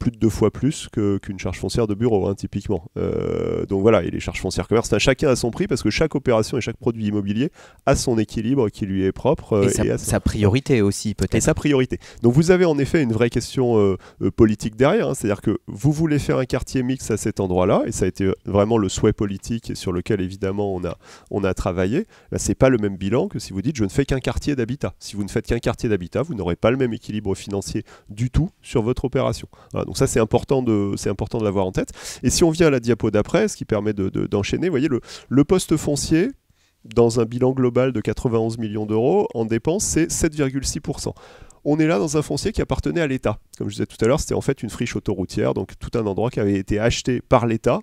plus de 2 fois plus qu'une charge foncière de bureau, hein, typiquement. Donc voilà, et les charges foncières commerce, chacun a son prix parce que chaque opération et chaque produit immobilier a son équilibre qui lui est propre. Et sa priorité aussi, peut-être. Et sa priorité. Donc vous avez en effet une vraie question politique derrière, hein, c'est-à-dire que vous voulez faire un quartier mixte à cet endroit-là, et ça a été vraiment le souhait politique sur lequel évidemment on a travaillé. Là, c'est pas le même bilan que si vous dites je ne fais qu'un quartier d'habitat. Si vous ne faites qu'un quartier d'habitat, vous n'aurez pas le même équilibre financier du tout sur votre opération. Voilà, donc ça c'est important de l'avoir en tête. Et si on vient à la diapo d'après, ce qui permet d'enchaîner, vous voyez le poste foncier dans un bilan global de 91 millions d'euros en dépenses, c'est 7,6%. On est là dans un foncier qui appartenait à l'État. Comme je disais tout à l'heure, c'était en fait une friche autoroutière, donc tout un endroit qui avait été acheté par l'État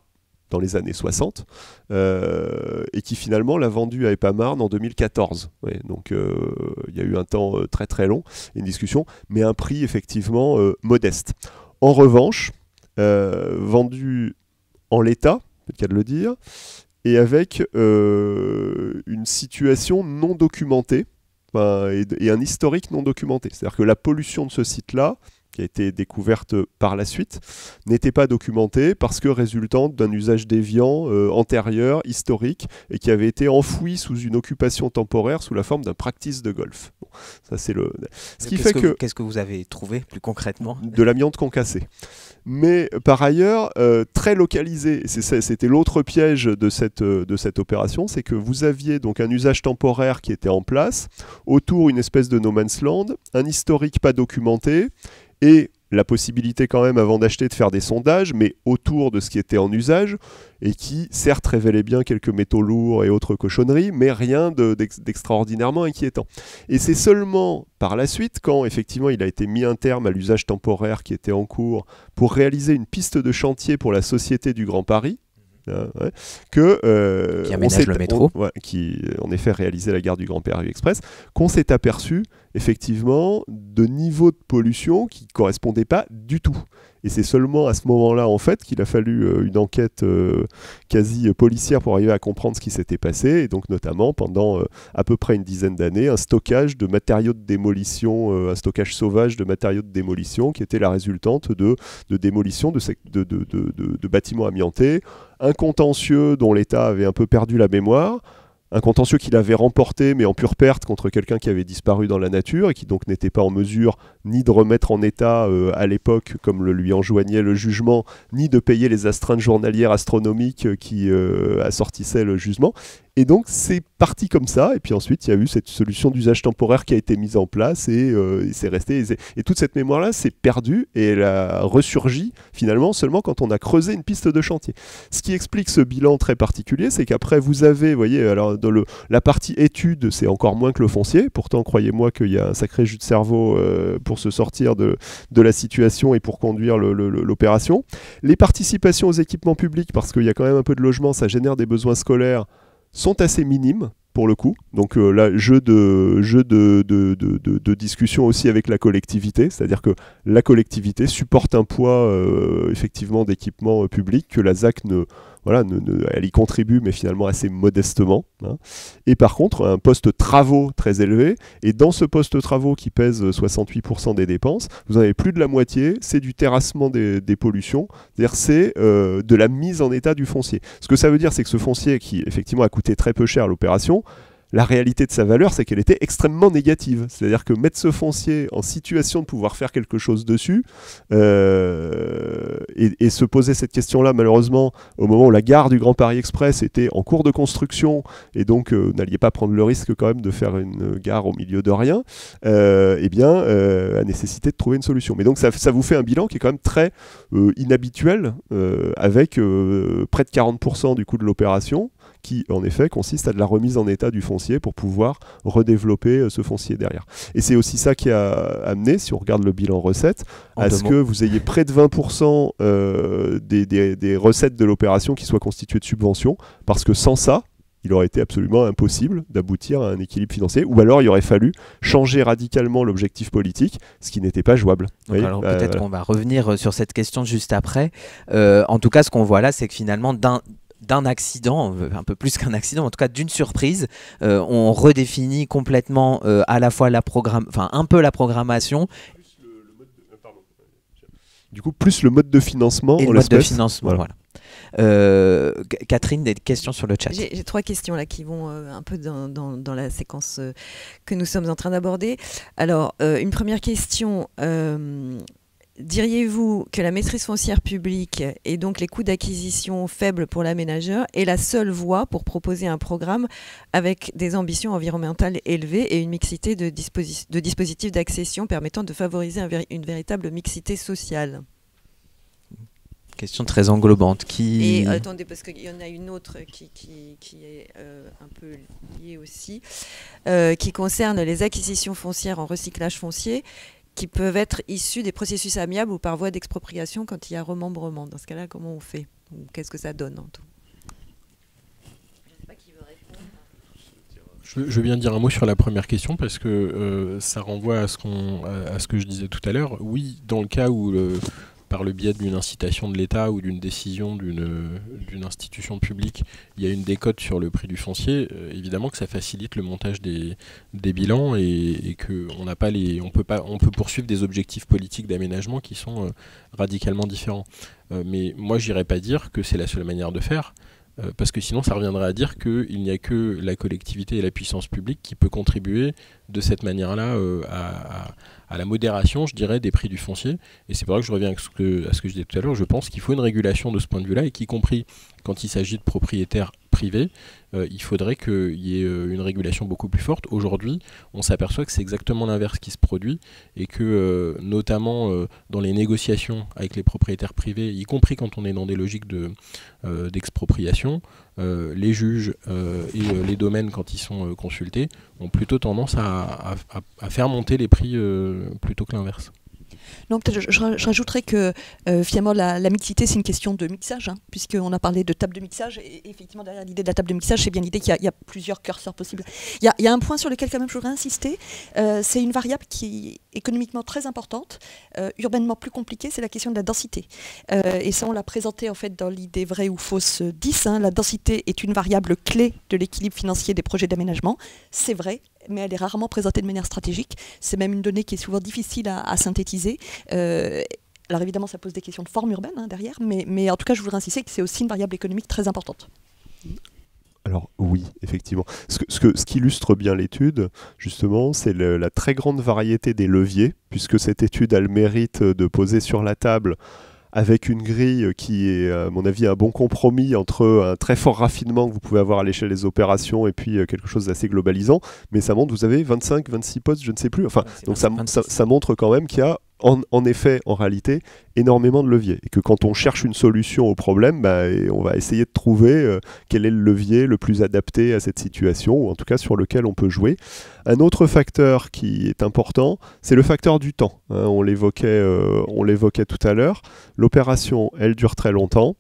dans les années 60, et qui finalement l'a vendu à Epamarne en 2014. Ouais, donc il y a eu un temps très très long, une discussion, mais un prix effectivement modeste. En revanche, vendu en l'état, c'est le cas de le dire, et avec une situation non documentée, et un historique non documenté. C'est-à-dire que la pollution de ce site-là, qui a été découverte par la suite, n'était pas documentée parce que résultante d'un usage déviant antérieur, historique, et qui avait été enfoui sous une occupation temporaire sous la forme d'un practice de golf. Bon, ça c'est le. Qu'est-ce que vous avez trouvé plus concrètement? De l'amiante concassée. Mais par ailleurs, très localisé, c'était l'autre piège de cette opération, c'est que vous aviez donc un usage temporaire qui était en place, autour une espèce de no man's land, un historique pas documenté, et la possibilité quand même avant d'acheter de faire des sondages, mais autour de ce qui était en usage, et qui certes révélait bien quelques métaux lourds et autres cochonneries, mais rien d'extraordinairement inquiétant. Et c'est seulement par la suite, quand effectivement il a été mis un terme à l'usage temporaire qui était en cours, pour réaliser une piste de chantier pour la Société du Grand Paris, qui aménage le métro, qui en effet réalisait la gare du Grand Paris Express, qu'on s'est aperçu effectivement de niveaux de pollution qui ne correspondaient pas du tout. Et c'est seulement à ce moment-là en fait qu'il a fallu une enquête quasi policière pour arriver à comprendre ce qui s'était passé, et donc notamment pendant à peu près une dizaine d'années, un stockage de matériaux de démolition, un stockage sauvage de matériaux de démolition qui était la résultante de démolition de bâtiments amiantés, un contentieux dont l'État avait un peu perdu la mémoire, un contentieux qu'il avait remporté mais en pure perte contre quelqu'un qui avait disparu dans la nature et qui donc n'était pas en mesure ni de remettre en état à l'époque, comme le lui enjoignait le jugement, ni de payer les astreintes journalières astronomiques qui assortissaient le jugement. Et donc c'est parti comme ça, et puis ensuite il y a eu cette solution d'usage temporaire qui a été mise en place, et c'est resté. Et toute cette mémoire-là s'est perdue, et elle a ressurgi finalement seulement quand on a creusé une piste de chantier. Ce qui explique ce bilan très particulier, c'est qu'après vous avez, vous voyez, alors dans la partie étude, c'est encore moins que le foncier, pourtant croyez-moi qu'il y a un sacré jus de cerveau pour se sortir de la situation et pour conduire l'opération. Les participations aux équipements publics, parce qu'il y a quand même un peu de logement, ça génère des besoins scolaires, sont assez minimes pour le coup. Donc là, jeu de discussion aussi avec la collectivité, c'est-à-dire que la collectivité supporte un poids effectivement d'équipement public que la ZAC elle y contribue, mais finalement assez modestement. Hein. Et par contre, un poste travaux très élevé, et dans ce poste travaux qui pèse 68% des dépenses, vous en avez plus de la moitié, c'est du terrassement des pollutions, c'est-à-dire c'est de la mise en état du foncier. Ce que ça veut dire, c'est que ce foncier, qui effectivement a coûté très peu cher à l'opération, la réalité de sa valeur, c'est qu'elle était extrêmement négative. C'est-à-dire que mettre ce foncier en situation de pouvoir faire quelque chose dessus, et se poser cette question-là, malheureusement, au moment où la gare du Grand Paris Express était en cours de construction, et donc n'alliez pas prendre le risque quand même de faire une gare au milieu de rien, a nécessité de trouver une solution. Mais donc ça vous fait un bilan qui est quand même très inhabituel, avec près de 40% du coût de l'opération, qui en effet consiste à de la remise en état du foncier pour pouvoir redévelopper ce foncier derrière. Et c'est aussi ça qui a amené, si on regarde le bilan recettes, à ce que vous ayez près de 20% des recettes de l'opération qui soient constituées de subventions, parce que sans ça, il aurait été absolument impossible d'aboutir à un équilibre financier, ou alors il aurait fallu changer radicalement l'objectif politique, ce qui n'était pas jouable. Alors peut-être qu'on va revenir sur cette question juste après. En tout cas, ce qu'on voit là, c'est que finalement, d'un accident, un peu plus qu'un accident, en tout cas d'une surprise, on redéfinit complètement à la fois un peu la programmation. Du coup, plus le mode de financement. Et le mode de financement, voilà. Catherine, des questions sur le chat. J'ai 3 questions là qui vont un peu dans la séquence que nous sommes en train d'aborder. Alors, une première question. Diriez-vous que la maîtrise foncière publique et donc les coûts d'acquisition faibles pour l'aménageur est la seule voie pour proposer un programme avec des ambitions environnementales élevées et une mixité de dispositifs d'accession permettant de favoriser une véritable mixité sociale? Question très englobante. Et attendez, parce qu'il y en a une autre qui est un peu liée aussi, qui concerne les acquisitions foncières en recyclage foncier, qui peuvent être issus des processus amiables ou par voie d'expropriation quand il y a remembrement. Dans ce cas-là, comment on fait? Qu'est-ce que ça donne en tout? Je ne sais pas qui veut répondre. Je viens de dire un mot sur la première question parce que ça renvoie à ce que je disais tout à l'heure. Oui, dans le cas où par le biais d'une incitation de l'État ou d'une décision d'une institution publique, il y a une décote sur le prix du foncier, évidemment que ça facilite le montage des bilans et qu'on on peut poursuivre des objectifs politiques d'aménagement qui sont radicalement différents. Mais moi, j'irais pas dire que c'est la seule manière de faire. Parce que sinon ça reviendrait à dire qu'il n'y a que la collectivité et la puissance publique qui peut contribuer de cette manière-là à la modération, je dirais, des prix du foncier. Et c'est pour ça que je reviens à ce que je disais tout à l'heure, je pense qu'il faut une régulation de ce point de vue-là, et qu'y compris quand il s'agit de propriétaires privés, il faudrait qu'il y ait une régulation beaucoup plus forte. Aujourd'hui, on s'aperçoit que c'est exactement l'inverse qui se produit, et que notamment dans les négociations avec les propriétaires privés, y compris quand on est dans des logiques d'expropriation, les juges et les domaines, quand ils sont consultés, ont plutôt tendance à faire monter les prix plutôt que l'inverse. Non, peut-être je rajouterais que finalement la mixité, c'est une question de mixage, hein, puisqu'on a parlé de table de mixage, et effectivement derrière l'idée de la table de mixage, c'est bien l'idée qu'il y a plusieurs curseurs possibles. Il y a un point sur lequel quand même je voudrais insister, c'est une variable qui est économiquement très importante, urbainement plus compliquée, c'est la question de la densité. Et ça, on l'a présenté en fait dans l'idée vraie ou fausse 10, hein, la densité est une variable clé de l'équilibre financier des projets d'aménagement, c'est vrai, mais elle est rarement présentée de manière stratégique. C'est même une donnée qui est souvent difficile à synthétiser. Alors évidemment, ça pose des questions de forme urbaine derrière, mais en tout cas, je voudrais insister que c'est aussi une variable économique très importante. Alors oui, effectivement. Ce qui illustre bien l'étude, justement, c'est la très grande variété des leviers, puisque cette étude a le mérite de poser sur la table avec une grille qui est, à mon avis, un bon compromis entre un très fort raffinement que vous pouvez avoir à l'échelle des opérations et puis quelque chose d'assez globalisant. Mais ça montre, vous avez 25, 26 postes, je ne sais plus. Enfin, donc ça montre quand même qu'il y a en effet, en réalité, énormément de leviers. Et que quand on cherche une solution au problème, on va essayer de trouver quel est le levier le plus adapté à cette situation, ou en tout cas sur lequel on peut jouer. Un autre facteur qui est important, c'est le facteur du temps. On l'évoquait tout à l'heure. L'opération, elle dure très longtemps.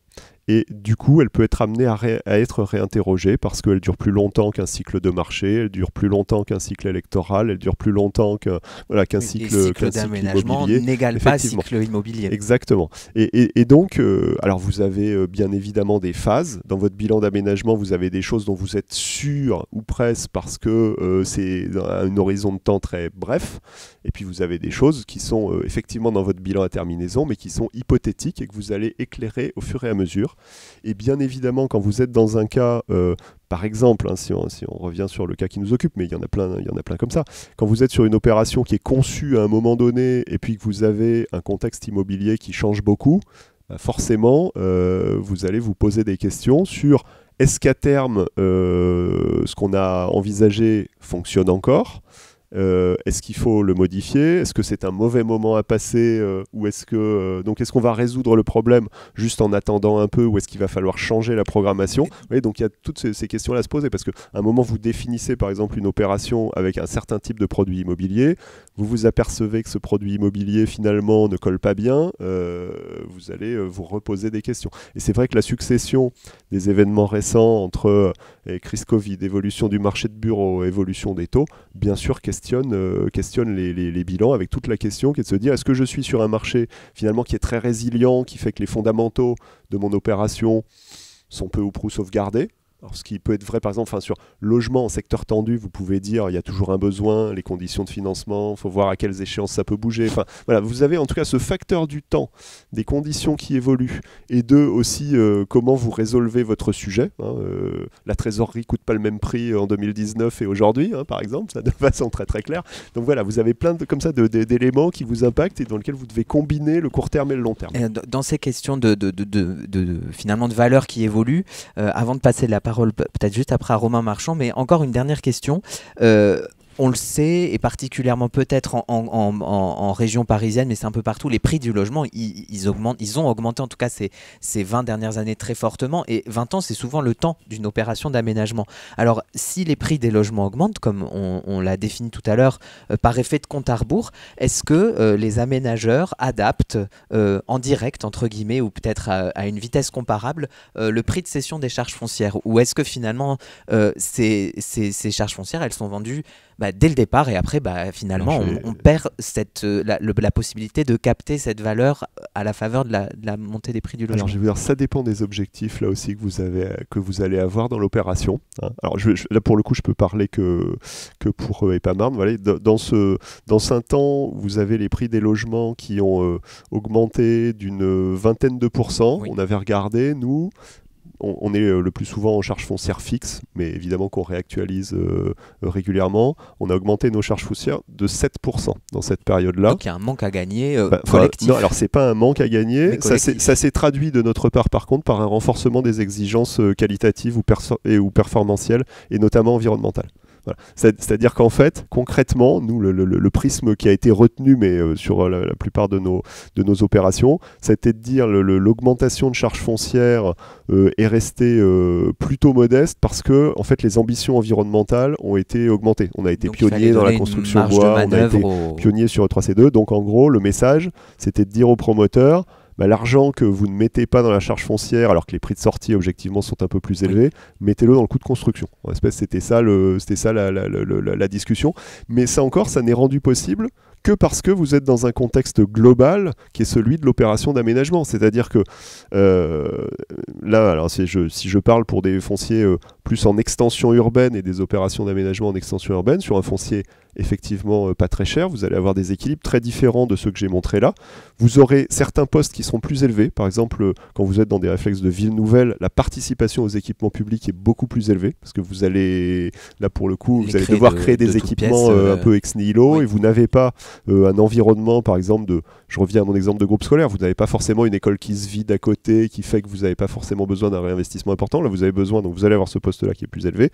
Et du coup, elle peut être amenée à être réinterrogée parce qu'elle dure plus longtemps qu'un cycle de marché, elle dure plus longtemps qu'un cycle électoral, elle dure plus longtemps qu'un cycle d'aménagement n'égale pas cycle immobilier. Exactement. Et donc, alors vous avez bien évidemment des phases. Dans votre bilan d'aménagement, vous avez des choses dont vous êtes sûr ou presque parce que c'est à un horizon de temps très bref. Et puis vous avez des choses qui sont effectivement dans votre bilan à terminaison, mais qui sont hypothétiques et que vous allez éclairer au fur et à mesure. Et bien évidemment, quand vous êtes dans un cas, par exemple, si on revient sur le cas qui nous occupe, mais il y en a plein comme ça, quand vous êtes sur une opération qui est conçue à un moment donné et puis que vous avez un contexte immobilier qui change beaucoup, forcément, vous allez vous poser des questions sur est-ce qu'à terme, ce qu'on a envisagé fonctionne encore ? Est-ce qu'il faut le modifier? Est-ce que c'est un mauvais moment à passer ou est-ce qu'on va résoudre le problème juste en attendant un peu ou est-ce qu'il va falloir changer la programmation? Vous voyez, donc il y a toutes ces questions-là à se poser parce qu'à un moment vous définissez par exemple une opération avec un certain type de produit immobilier, vous vous apercevez que ce produit immobilier finalement ne colle pas bien, vous allez vous reposer des questions. Et c'est vrai que la succession des événements récents entre crise Covid, évolution du marché de bureau, évolution des taux, bien sûr questionne les bilans avec toute la question qui est de se dire est-ce que je suis sur un marché finalement qui est très résilient, qui fait que les fondamentaux de mon opération sont peu ou prou sauvegardés. Alors, ce qui peut être vrai, par exemple, sur logement en secteur tendu, vous pouvez dire il y a toujours un besoin, les conditions de financement, il faut voir à quelles échéances ça peut bouger. Enfin, voilà, vous avez en tout cas ce facteur du temps, des conditions qui évoluent, et aussi comment vous résolvez votre sujet. La trésorerie ne coûte pas le même prix en 2019 et aujourd'hui, par exemple, ça de façon très très claire. Donc voilà, vous avez plein comme ça d'éléments qui vous impactent et dans lesquels vous devez combiner le court terme et le long terme. Et dans ces questions finalement de valeurs qui évoluent, avant de passer la parole peut-être juste après à Romain Marchand, mais encore une dernière question. On le sait, et particulièrement peut-être en région parisienne, mais c'est un peu partout, les prix du logement, ils ont augmenté en tout cas ces 20 dernières années très fortement, et 20 ans, c'est souvent le temps d'une opération d'aménagement. Alors, si les prix des logements augmentent, comme on l'a défini tout à l'heure, par effet de compte à rebours, est-ce que les aménageurs adaptent en direct, entre guillemets, ou peut-être à une vitesse comparable, le prix de cession des charges foncières? Ou est-ce que finalement, ces charges foncières, elles sont vendues dès le départ, et après finalement on perd la possibilité de capter cette valeur à la faveur de la montée des prix du logement. Alors je vais vous dire, ça dépend des objectifs là aussi que vous allez avoir dans l'opération. Alors là pour le coup je peux parler que pour EPAMarne. Voilà, dans un temps vous avez les prix des logements qui ont augmenté d'une vingtaine de %. Oui. On avait regardé, nous. On est le plus souvent en charges foncières fixes, mais évidemment qu'on réactualise régulièrement. On a augmenté nos charges foncières de 7% dans cette période-là. Donc il y a un manque à gagner collectif. Non, alors c'est pas un manque à gagner. Ça s'est traduit de notre part, par contre, par un renforcement des exigences qualitatives ou performantielles, et notamment environnementales. Voilà. C'est-à-dire qu'en fait, concrètement, nous, le prisme qui a été retenu, mais sur la plupart de nos opérations, c'était de dire l'augmentation de charges foncières est restée plutôt modeste parce que, en fait, les ambitions environnementales ont été augmentées. On a été pionnier dans la construction bois, on a été pionnier sur E3C2. Donc, en gros, le message, c'était de dire aux promoteurs, l'argent que vous ne mettez pas dans la charge foncière, alors que les prix de sortie objectivement sont un peu plus élevés, mettez-le dans le coût de construction. En espèce, c'était ça la discussion. Mais ça encore, ça n'est rendu possible que parce que vous êtes dans un contexte global qui est celui de l'opération d'aménagement. C'est-à-dire que là, alors si je parle pour des fonciers plus en extension urbaine et des opérations d'aménagement en extension urbaine sur un foncier effectivement pas très cher. Vous allez avoir des équilibres très différents de ceux que j'ai montrés là. Vous aurez certains postes qui seront plus élevés. Par exemple, quand vous êtes dans des réflexes de ville nouvelle, la participation aux équipements publics est beaucoup plus élevée parce que vous allez, là pour le coup, vous allez devoir créer des équipements un peu ex nihilo, oui. Et vous n'avez pas un environnement, par exemple, je reviens à mon exemple de groupe scolaire, vous n'avez pas forcément une école qui se vide à côté, qui fait que vous n'avez pas forcément besoin d'un réinvestissement important. Là, vous avez besoin, donc vous allez avoir ce poste-là qui est plus élevé.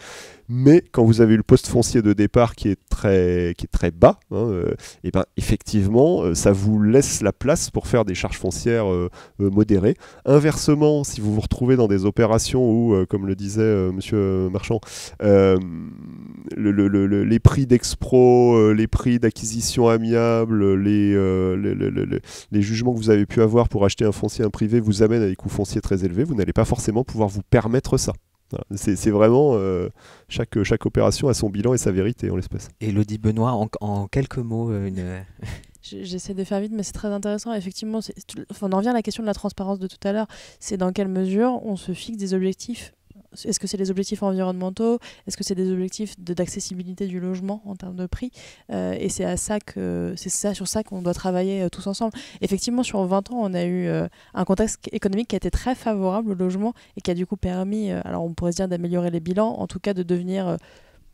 Mais quand vous avez eu le poste foncier de départ qui est très bas, et ben effectivement, ça vous laisse la place pour faire des charges foncières modérées. Inversement, si vous vous retrouvez dans des opérations où, comme le disait Monsieur Marchand, les prix d'expro, les prix d'acquisition amiable, les jugements que vous avez pu avoir pour acheter un foncier privé vous amènent à des coûts fonciers très élevés, vous n'allez pas forcément pouvoir vous permettre ça. C'est vraiment chaque opération a son bilan et sa vérité en l'espèce. Élodie Benoît, en quelques mots, J'essaie de faire vite, mais c'est très intéressant. Effectivement, on en revient à la question de la transparence de tout à l'heure. C'est dans quelle mesure on se fixe des objectifs. Est-ce que c'est les objectifs environnementaux? Est-ce que c'est des objectifs d'accessibilité du logement en termes de prix? Et c'est sur ça qu'on doit travailler tous ensemble. Effectivement, sur 20 ans, on a eu un contexte économique qui a été très favorable au logement et qui a du coup permis, alors on pourrait se dire d'améliorer les bilans, en tout cas de devenir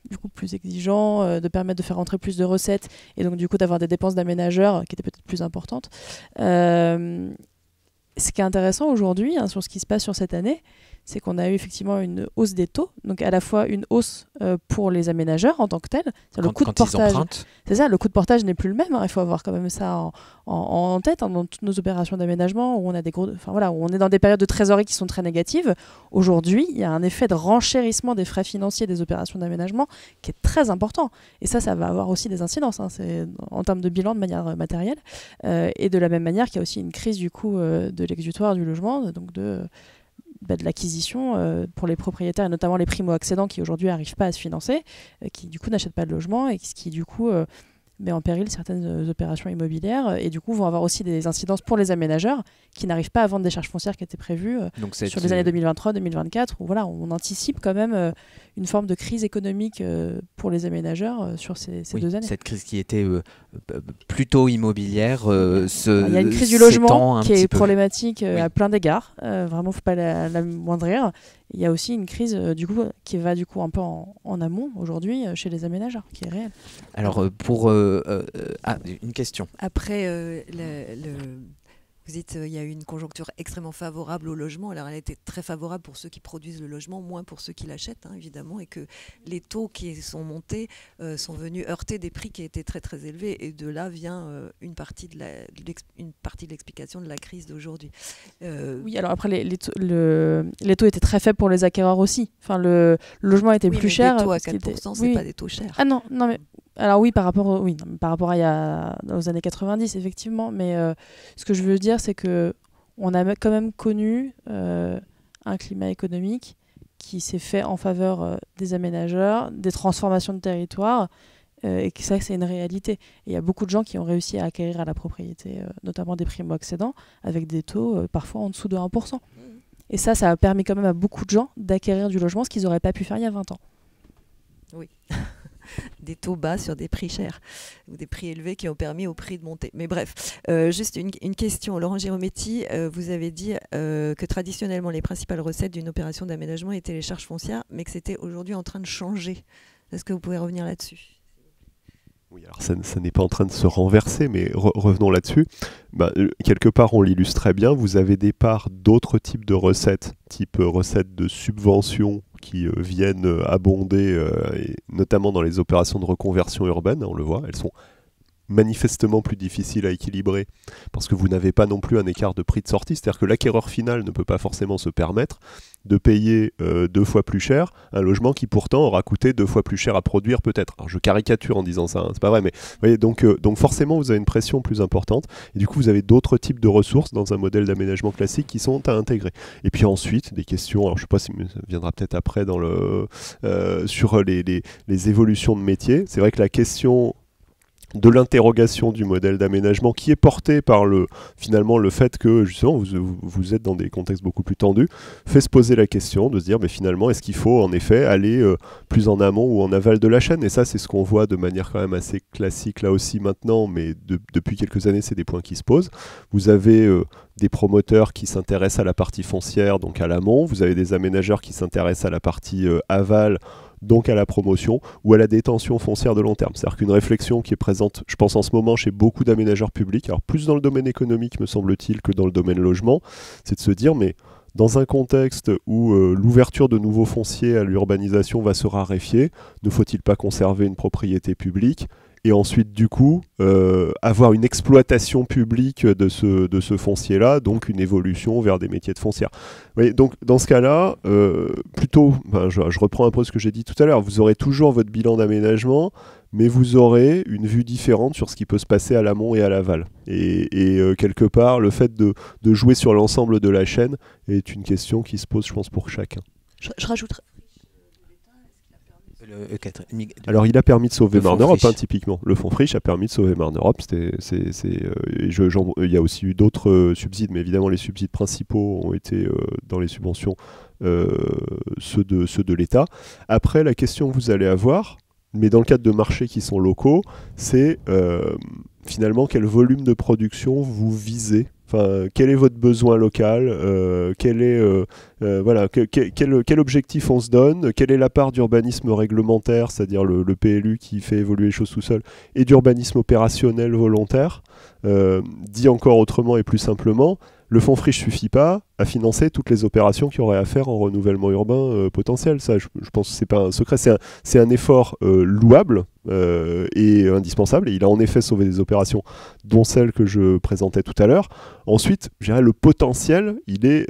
du coup plus exigeant, de permettre de faire rentrer plus de recettes et donc du coup d'avoir des dépenses d'aménageurs qui étaient peut-être plus importantes. Ce qui est intéressant aujourd'hui sur ce qui se passe sur cette année, c'est qu'on a eu effectivement une hausse des taux, donc à la fois une hausse pour les aménageurs en tant que tel. Le coût de portage, c'est ça, le coût de portage n'est plus le même. Il faut avoir quand même ça en tête dans toutes nos opérations d'aménagement où on a où on est dans des périodes de trésorerie qui sont très négatives. Aujourd'hui, il y a un effet de renchérissement des frais financiers des opérations d'aménagement qui est très important. Et ça va avoir aussi des incidences. C'est en termes de bilan de manière matérielle. Et de la même manière qu'il y a aussi une crise du coût de l'exutoire du logement, donc de l'acquisition pour les propriétaires et notamment les primo-accédants qui aujourd'hui n'arrivent pas à se financer, qui du coup n'achètent pas de logement et qui du coup met en péril certaines opérations immobilières et du coup vont avoir aussi des incidences pour les aménageurs qui n'arrivent pas à vendre des charges foncières qui étaient prévues sur les années 2023-2024 où on anticipe quand même une forme de crise économique pour les aménageurs sur ces 2 années. Cette crise qui était plutôt immobilière il y a une crise du logement qui est problématique à plein d'égards, vraiment il ne faut pas l'amoindrir. Il y a aussi une crise qui va du coup un peu en amont aujourd'hui chez les aménageurs, qui est réelle. Alors pour une question. Après vous dites il y a eu une conjoncture extrêmement favorable au logement. Alors elle était très favorable pour ceux qui produisent le logement, moins pour ceux qui l'achètent, évidemment, et que les taux qui sont montés sont venus heurter des prix qui étaient très très élevés. Et de là vient une partie de l'explication de la crise d'aujourd'hui. Oui, alors après les taux étaient très faibles pour les acquéreurs aussi. Enfin, le logement était plus cher. Les taux à 4%, c'est pas des taux chers. Ah non, mais alors oui, par rapport aux années 90, effectivement. Mais ce que je veux dire, c'est que on a quand même connu un climat économique qui s'est fait en faveur des aménageurs, des transformations de territoire, et que ça, c'est une réalité. Et il y a beaucoup de gens qui ont réussi à acquérir à la propriété, notamment des primo-accédants, avec des taux parfois en dessous de 1%. Et ça a permis quand même à beaucoup de gens d'acquérir du logement, ce qu'ils n'auraient pas pu faire il y a 20 ans. Oui. Des taux bas sur des prix chers ou des prix élevés qui ont permis au prix de monter. Mais bref, juste une question. Laurent Girometti, vous avez dit que traditionnellement les principales recettes d'une opération d'aménagement étaient les charges foncières, mais que c'était aujourd'hui en train de changer. Est-ce que vous pouvez revenir là-dessus ? Oui, alors ça n'est pas en train de se renverser, mais revenons là-dessus. Quelque part, on l'illustre très bien. Vous avez des parts d'autres types de recettes, type recettes de subventions qui viennent abonder, et notamment dans les opérations de reconversion urbaine, on le voit, elles sont manifestement plus difficiles à équilibrer parce que vous n'avez pas non plus un écart de prix de sortie, c'est-à-dire que l'acquéreur final ne peut pas forcément se permettre de payer 2 fois plus cher un logement qui pourtant aura coûté 2 fois plus cher à produire peut-être. Alors je caricature en disant ça, c'est pas vrai, mais vous voyez, donc forcément vous avez une pression plus importante et du coup vous avez d'autres types de ressources dans un modèle d'aménagement classique qui sont à intégrer. Et puis ensuite des questions, alors je sais pas si ça viendra peut-être après sur les évolutions de métier. C'est vrai que la question de l'interrogation du modèle d'aménagement qui est porté par finalement le fait que justement vous êtes dans des contextes beaucoup plus tendus, fait se poser la question de se dire mais finalement est-ce qu'il faut en effet aller plus en amont ou en aval de la chaîne, et ça c'est ce qu'on voit de manière quand même assez classique là aussi maintenant, mais depuis quelques années c'est des points qui se posent. Vous avez des promoteurs qui s'intéressent à la partie foncière, donc à l'amont, vous avez des aménageurs qui s'intéressent à la partie aval, donc à la promotion ou à la détention foncière de long terme. C'est-à-dire qu'une réflexion qui est présente, je pense en ce moment, chez beaucoup d'aménageurs publics, alors plus dans le domaine économique me semble-t-il que dans le domaine logement, c'est de se dire mais dans un contexte où l'ouverture de nouveaux fonciers à l'urbanisation va se raréfier, ne faut-il pas conserver une propriété publique et ensuite du coup avoir une exploitation publique de ce foncier-là, donc une évolution vers des métiers de foncière. Oui, donc dans ce cas-là, plutôt, je reprends un peu ce que j'ai dit tout à l'heure, vous aurez toujours votre bilan d'aménagement, mais vous aurez une vue différente sur ce qui peut se passer à l'amont et à l'aval. Et quelque part, le fait de jouer sur l'ensemble de la chaîne est une question qui se pose, je pense, pour chacun. Je rajouterai. Alors il a permis de sauver Marne Europe, typiquement. Le fonds Friche a permis de sauver Marne Europe. Il y a aussi eu d'autres subsides, mais évidemment les subsides principaux ont été dans les subventions ceux de l'État. Après, la question que vous allez avoir, mais dans le cadre de marchés qui sont locaux, c'est finalement quel volume de production vous visez. Enfin, quel est votre besoin local, quel objectif on se donne, quelle est la part d'urbanisme réglementaire, c'est-à-dire le PLU qui fait évoluer les choses tout seul, et d'urbanisme opérationnel volontaire. Dit encore autrement et plus simplement, le fonds Friche ne suffit pas à financer toutes les opérations qu'il y aurait à faire en renouvellement urbain potentiel. Ça, je pense que ce n'est pas un secret, c'est un effort louable et indispensable. Et il a en effet sauvé des opérations, dont celle que je présentais tout à l'heure. Ensuite, je dirais, le potentiel, il est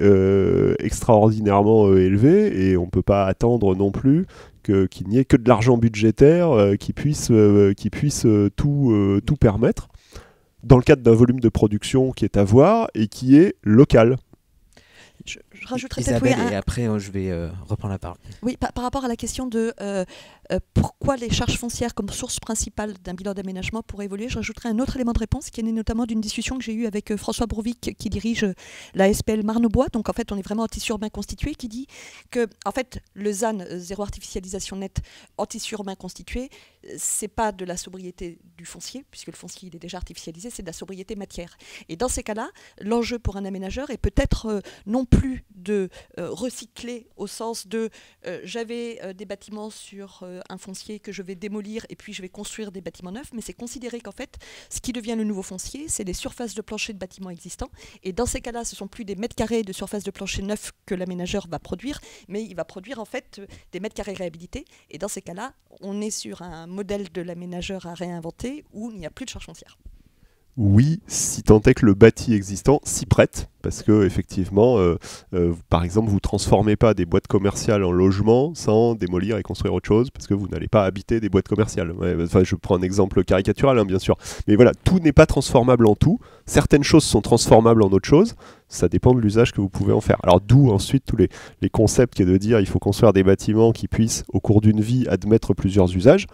extraordinairement élevé et on ne peut pas attendre non plus qu'il n'y ait que de l'argent budgétaire qui puisse tout permettre, dans le cadre d'un volume de production qui est à voir et qui est local. Je rajouterais Isabelle, et après je vais reprendre la parole. Oui, par rapport à la question de pourquoi les charges foncières comme source principale d'un bilan d'aménagement pourraient évoluer, je rajouterai un autre élément de réponse qui est né notamment d'une discussion que j'ai eue avec François Brouvic qui dirige la SPL Marne-au-Bois. Donc en fait, on est vraiment en tissu urbain constitué, qui dit que en fait, le ZAN, zéro artificialisation nette, en tissu urbain constitué, c'est pas de la sobriété du foncier, puisque le foncier il est déjà artificialisé, c'est de la sobriété matière. Et dans ces cas-là, l'enjeu pour un aménageur est peut-être non plus de recycler au sens de j'avais des bâtiments sur un foncier que je vais démolir et puis je vais construire des bâtiments neufs, mais c'est considérer qu'en fait, ce qui devient le nouveau foncier, c'est les surfaces de plancher de bâtiments existants. Et dans ces cas-là, ce ne sont plus des mètres carrés de surface de plancher neuf que l'aménageur va produire, mais il va produire en fait des mètres carrés réhabilités. Et dans ces cas-là, on est sur un modèle de l'aménageur à réinventer où il n'y a plus de charge foncière. Oui, si tant est que le bâti existant s'y prête, parce que effectivement, par exemple, vous ne transformez pas des boîtes commerciales en logements sans démolir et construire autre chose, parce que vous n'allez pas habiter des boîtes commerciales. Enfin, je prends un exemple caricatural, bien sûr. Mais voilà, tout n'est pas transformable en tout. Certaines choses sont transformables en autre chose. Ça dépend de l'usage que vous pouvez en faire. Alors d'où ensuite tous les concepts qui est de dire il faut construire des bâtiments qui puissent, au cours d'une vie, admettre plusieurs usages.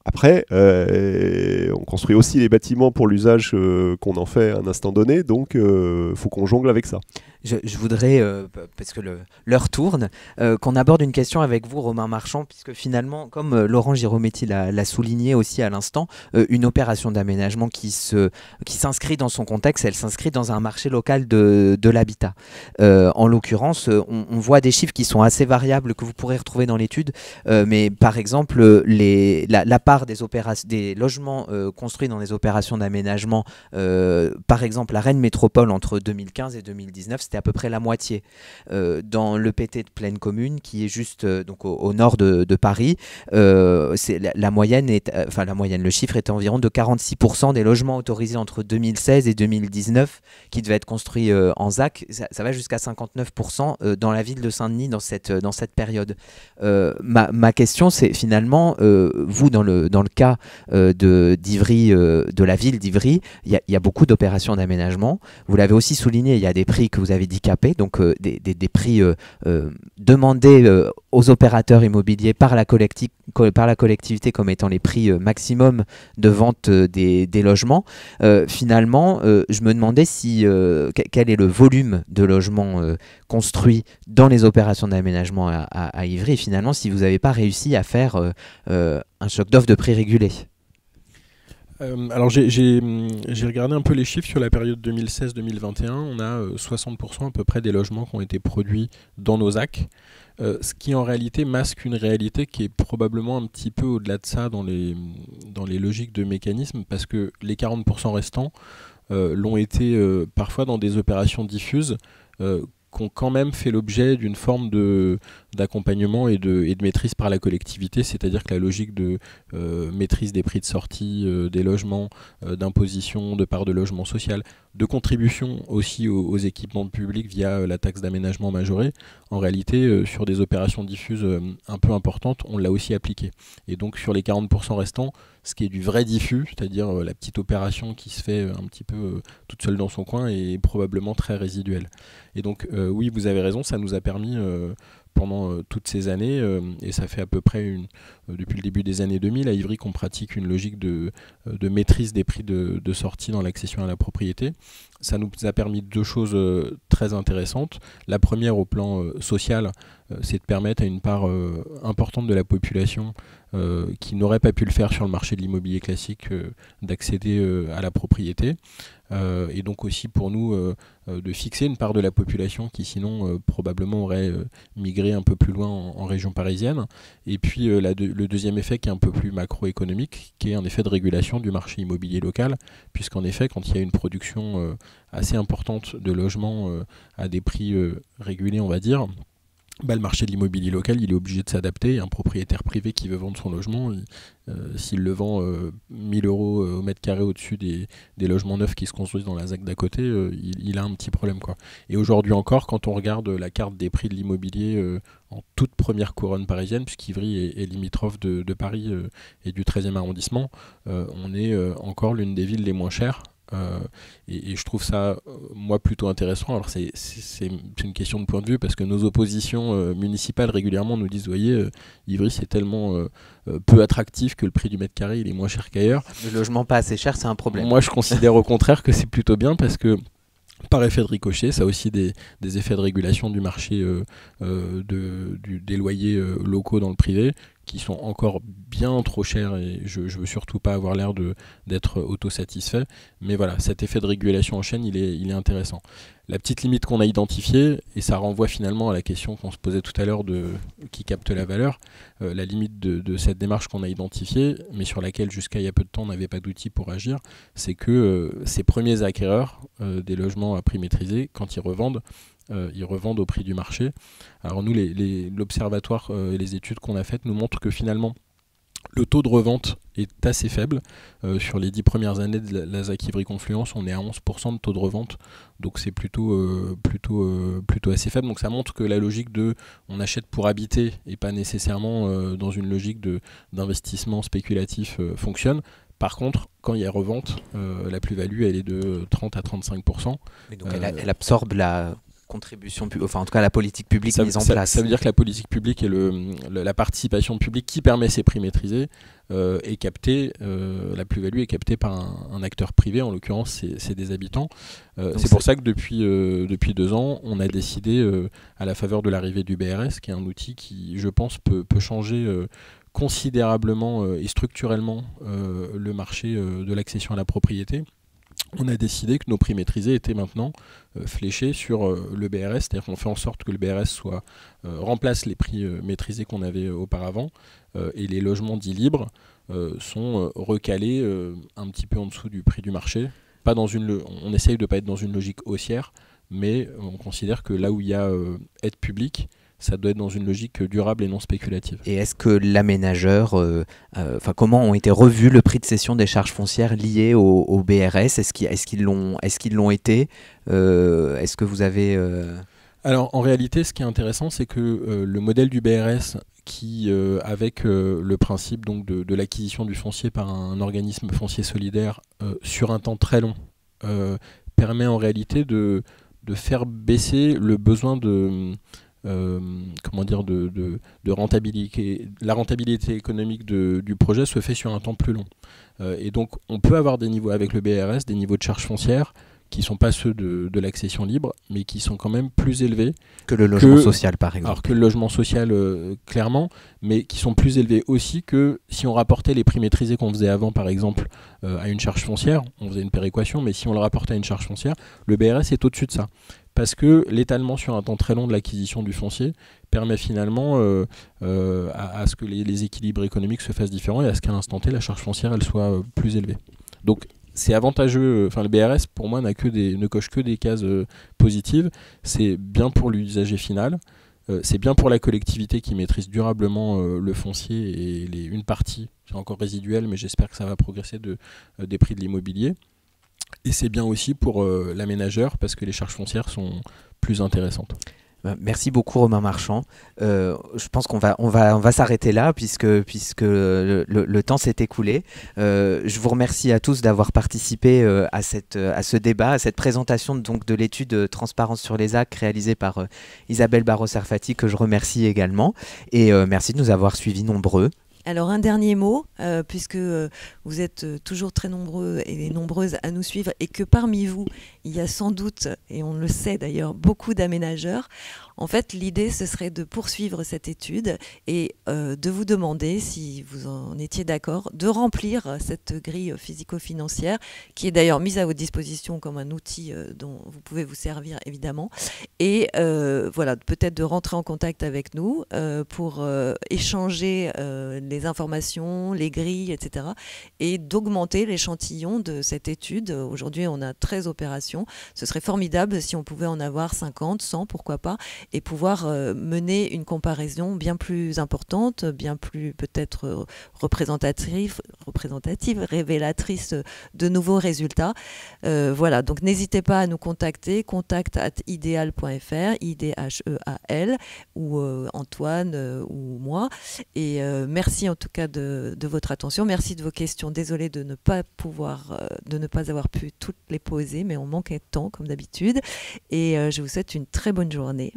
Après, on construit aussi les bâtiments pour l'usage qu'on en fait à un instant donné, donc il faut qu'on jongle avec ça. Je voudrais, parce que l'heure tourne, qu'on aborde une question avec vous, Romain Marchand, puisque finalement, comme Laurent Girometti l'a souligné aussi à l'instant, une opération d'aménagement qui s'inscrit dans son contexte, elle s'inscrit dans un marché local de l'habitat. En l'occurrence, on voit des chiffres qui sont assez variables que vous pourrez retrouver dans l'étude, mais par exemple, la part des logements construits dans les opérations d'aménagement, par exemple la Rennes Métropole entre 2015 et 2019, c'était à peu près la moitié. Dans le PT de Plaine Commune, qui est juste donc au nord de Paris, la moyenne, le chiffre était environ de 46% des logements autorisés entre 2016 et 2019 qui devaient être construits en ZAC. Ça va jusqu'à 59% dans la ville de Saint-Denis dans cette période. Ma question, c'est finalement, vous, dans le cas d'Ivry, de la ville d'Ivry, il y a beaucoup d'opérations d'aménagement. Vous l'avez aussi souligné, il y a des prix que vous avez avez dit capés, donc des prix demandés aux opérateurs immobiliers par la collectivité comme étant les prix maximum de vente des logements. Finalement, je me demandais quel est le volume de logements construits dans les opérations d'aménagement à Ivry, et finalement si vous n'avez pas réussi à faire un choc d'offre de prix régulé. Alors j'ai regardé un peu les chiffres sur la période 2016-2021. On a 60% à peu près des logements qui ont été produits dans nos AC, ce qui en réalité masque une réalité qui est probablement un petit peu au-delà de ça dans les logiques de mécanisme, parce que les 40% restants l'ont été parfois dans des opérations diffuses qui ont quand même fait l'objet d'une forme d'accompagnement et de maîtrise par la collectivité, c'est-à-dire que la logique de maîtrise des prix de sortie des logements, d'imposition, de part de logement social, de contribution aussi aux équipements publics via la taxe d'aménagement majorée, en réalité, sur des opérations diffuses un peu importantes, on l'a aussi appliqué. Et donc sur les 40% restants, ce qui est du vrai diffus, c'est-à-dire la petite opération qui se fait un petit peu toute seule dans son coin, est probablement très résiduelle. Et donc oui, vous avez raison, ça nous a permis pendant toutes ces années, et ça fait à peu près depuis le début des années 2000 à Ivry qu'on pratique une logique de maîtrise des prix de sortie dans l'accession à la propriété. Ça nous a permis deux choses très intéressantes. La première, au plan social, c'est de permettre à une part importante de la population qui n'aurait pas pu le faire sur le marché de l'immobilier classique d'accéder à la propriété. Et donc aussi pour nous de fixer une part de la population qui sinon probablement aurait migré un peu plus loin en région parisienne. Et puis le deuxième effet qui est un peu plus macroéconomique, qui est un effet de régulation du marché immobilier local, puisqu'en effet quand il y a une production assez importante de logements à des prix régulés, on va dire, le marché de l'immobilier local, il est obligé de s'adapter. Un propriétaire privé qui veut vendre son logement, s'il le vend 1000 € au mètre carré au-dessus des logements neufs qui se construisent dans la ZAC d'à côté, il a un petit problème, quoi. Et aujourd'hui encore, quand on regarde la carte des prix de l'immobilier en toute première couronne parisienne, puisqu'Ivry est limitrophe de Paris et du 13e arrondissement, on est encore l'une des villes les moins chères. Et je trouve ça, moi, plutôt intéressant. Alors c'est une question de point de vue, parce que nos oppositions municipales régulièrement nous disent, vous voyez, Ivry c'est tellement peu attractif que le prix du mètre carré il est moins cher qu'ailleurs. Le logement pas assez cher, c'est un problème. Moi je considère au contraire que c'est plutôt bien, parce que par effet de ricochet, ça a aussi des effets de régulation du marché des loyers locaux dans le privé, qui sont encore bien trop chers, et je veux surtout pas avoir l'air d'être autosatisfait, mais voilà, cet effet de régulation en chaîne, il est intéressant. La petite limite qu'on a identifiée, et ça renvoie finalement à la question qu'on se posait tout à l'heure de qui capte la valeur, la limite de cette démarche qu'on a identifiée, mais sur laquelle jusqu'à il y a peu de temps on n'avait pas d'outils pour agir, c'est que ces premiers acquéreurs des logements à prix maîtrisé, quand ils revendent au prix du marché. Alors nous, l'observatoire et les études qu'on a faites nous montrent que finalement, le taux de revente est assez faible. Sur les 10 premières années de la ZAC Ivry Confluence, on est à 11% de taux de revente, donc c'est plutôt assez faible. Donc ça montre que la logique de on achète pour habiter et pas nécessairement dans une logique d'investissement spéculatif fonctionne. Par contre, quand il y a revente, la plus-value elle est de 30 à 35%. Mais donc elle absorbe la contribution, enfin en tout cas la politique publique mise en place. Ça veut dire que la politique publique et la participation publique qui permet ces prix maîtrisés est captée, la plus-value est captée par un acteur privé, en l'occurrence c'est des habitants. C'est pour ça que depuis 2 ans, on a décidé, à la faveur de l'arrivée du BRS, qui est un outil qui, je pense, peut changer considérablement et structurellement le marché de l'accession à la propriété. On a décidé que nos prix maîtrisés étaient maintenant fléchés sur le BRS, c'est-à-dire qu'on fait en sorte que le BRS remplace les prix maîtrisés qu'on avait auparavant, et les logements dits libres sont recalés un petit peu en dessous du prix du marché. On essaye de ne pas être dans une logique haussière, mais on considère que là où il y a aide publique, ça doit être dans une logique durable et non spéculative. Et est-ce que l'aménageur, comment ont été revus le prix de cession des charges foncières liées au BRS? Est-ce qu'ils l'ont été? Est-ce que vous avez... Alors en réalité, ce qui est intéressant, c'est que le modèle du BRS, qui, avec le principe donc, de l'acquisition du foncier par un organisme foncier solidaire sur un temps très long, permet en réalité de faire baisser le besoin de rentabilité. La rentabilité économique du projet se fait sur un temps plus long. Et donc on peut avoir des niveaux avec le BRS, des niveaux de charges foncières qui ne sont pas ceux de l'accession libre, mais qui sont quand même plus élevés que le logement social, par exemple. Alors que le logement social, clairement, mais qui sont plus élevés aussi que si on rapportait les prix maîtrisés qu'on faisait avant, par exemple, à une charge foncière. On faisait une péréquation, mais si on le rapportait à une charge foncière, le BRS est au-dessus de ça. Parce que l'étalement sur un temps très long de l'acquisition du foncier permet finalement à ce que les équilibres économiques se fassent différents et à ce qu'à l'instant T, la charge foncière elle soit plus élevée. Donc c'est avantageux, enfin le BRS pour moi ne coche que des cases positives. C'est bien pour l'usager final, c'est bien pour la collectivité qui maîtrise durablement le foncier et une partie, c'est encore résiduel, mais j'espère que ça va progresser des prix de l'immobilier. Et c'est bien aussi pour l'aménageur parce que les charges foncières sont plus intéressantes. Merci beaucoup Romain Marchand. Je pense qu'on va s'arrêter là puisque le temps s'est écoulé. Je vous remercie à tous d'avoir participé à ce débat, à cette présentation donc, de l'étude Transparence sur les actes réalisée par Isabelle Barros-Serfati que je remercie également. Et merci de nous avoir suivis nombreux. Alors un dernier mot, puisque vous êtes toujours très nombreux et nombreuses à nous suivre et que parmi vous, il y a sans doute, et on le sait d'ailleurs, beaucoup d'aménageurs. En fait, l'idée, ce serait de poursuivre cette étude et de vous demander, si vous en étiez d'accord, de remplir cette grille physico-financière qui est d'ailleurs mise à votre disposition comme un outil dont vous pouvez vous servir évidemment. Et voilà, peut-être de rentrer en contact avec nous pour échanger les informations, les grilles, etc. et d'augmenter l'échantillon de cette étude. Aujourd'hui, on a 13 opérations. Ce serait formidable si on pouvait en avoir 50, 100, pourquoi pas, et pouvoir mener une comparaison bien plus importante, bien plus peut-être représentative, révélatrice de nouveaux résultats. Voilà, donc n'hésitez pas à nous contacter, contact@ideal.fr, IDHEAL, ou Antoine ou moi. Et merci en tout cas de votre attention, merci de vos questions. Désolée de ne pas avoir pu toutes les poser, mais on manquait de temps comme d'habitude. Et je vous souhaite une très bonne journée.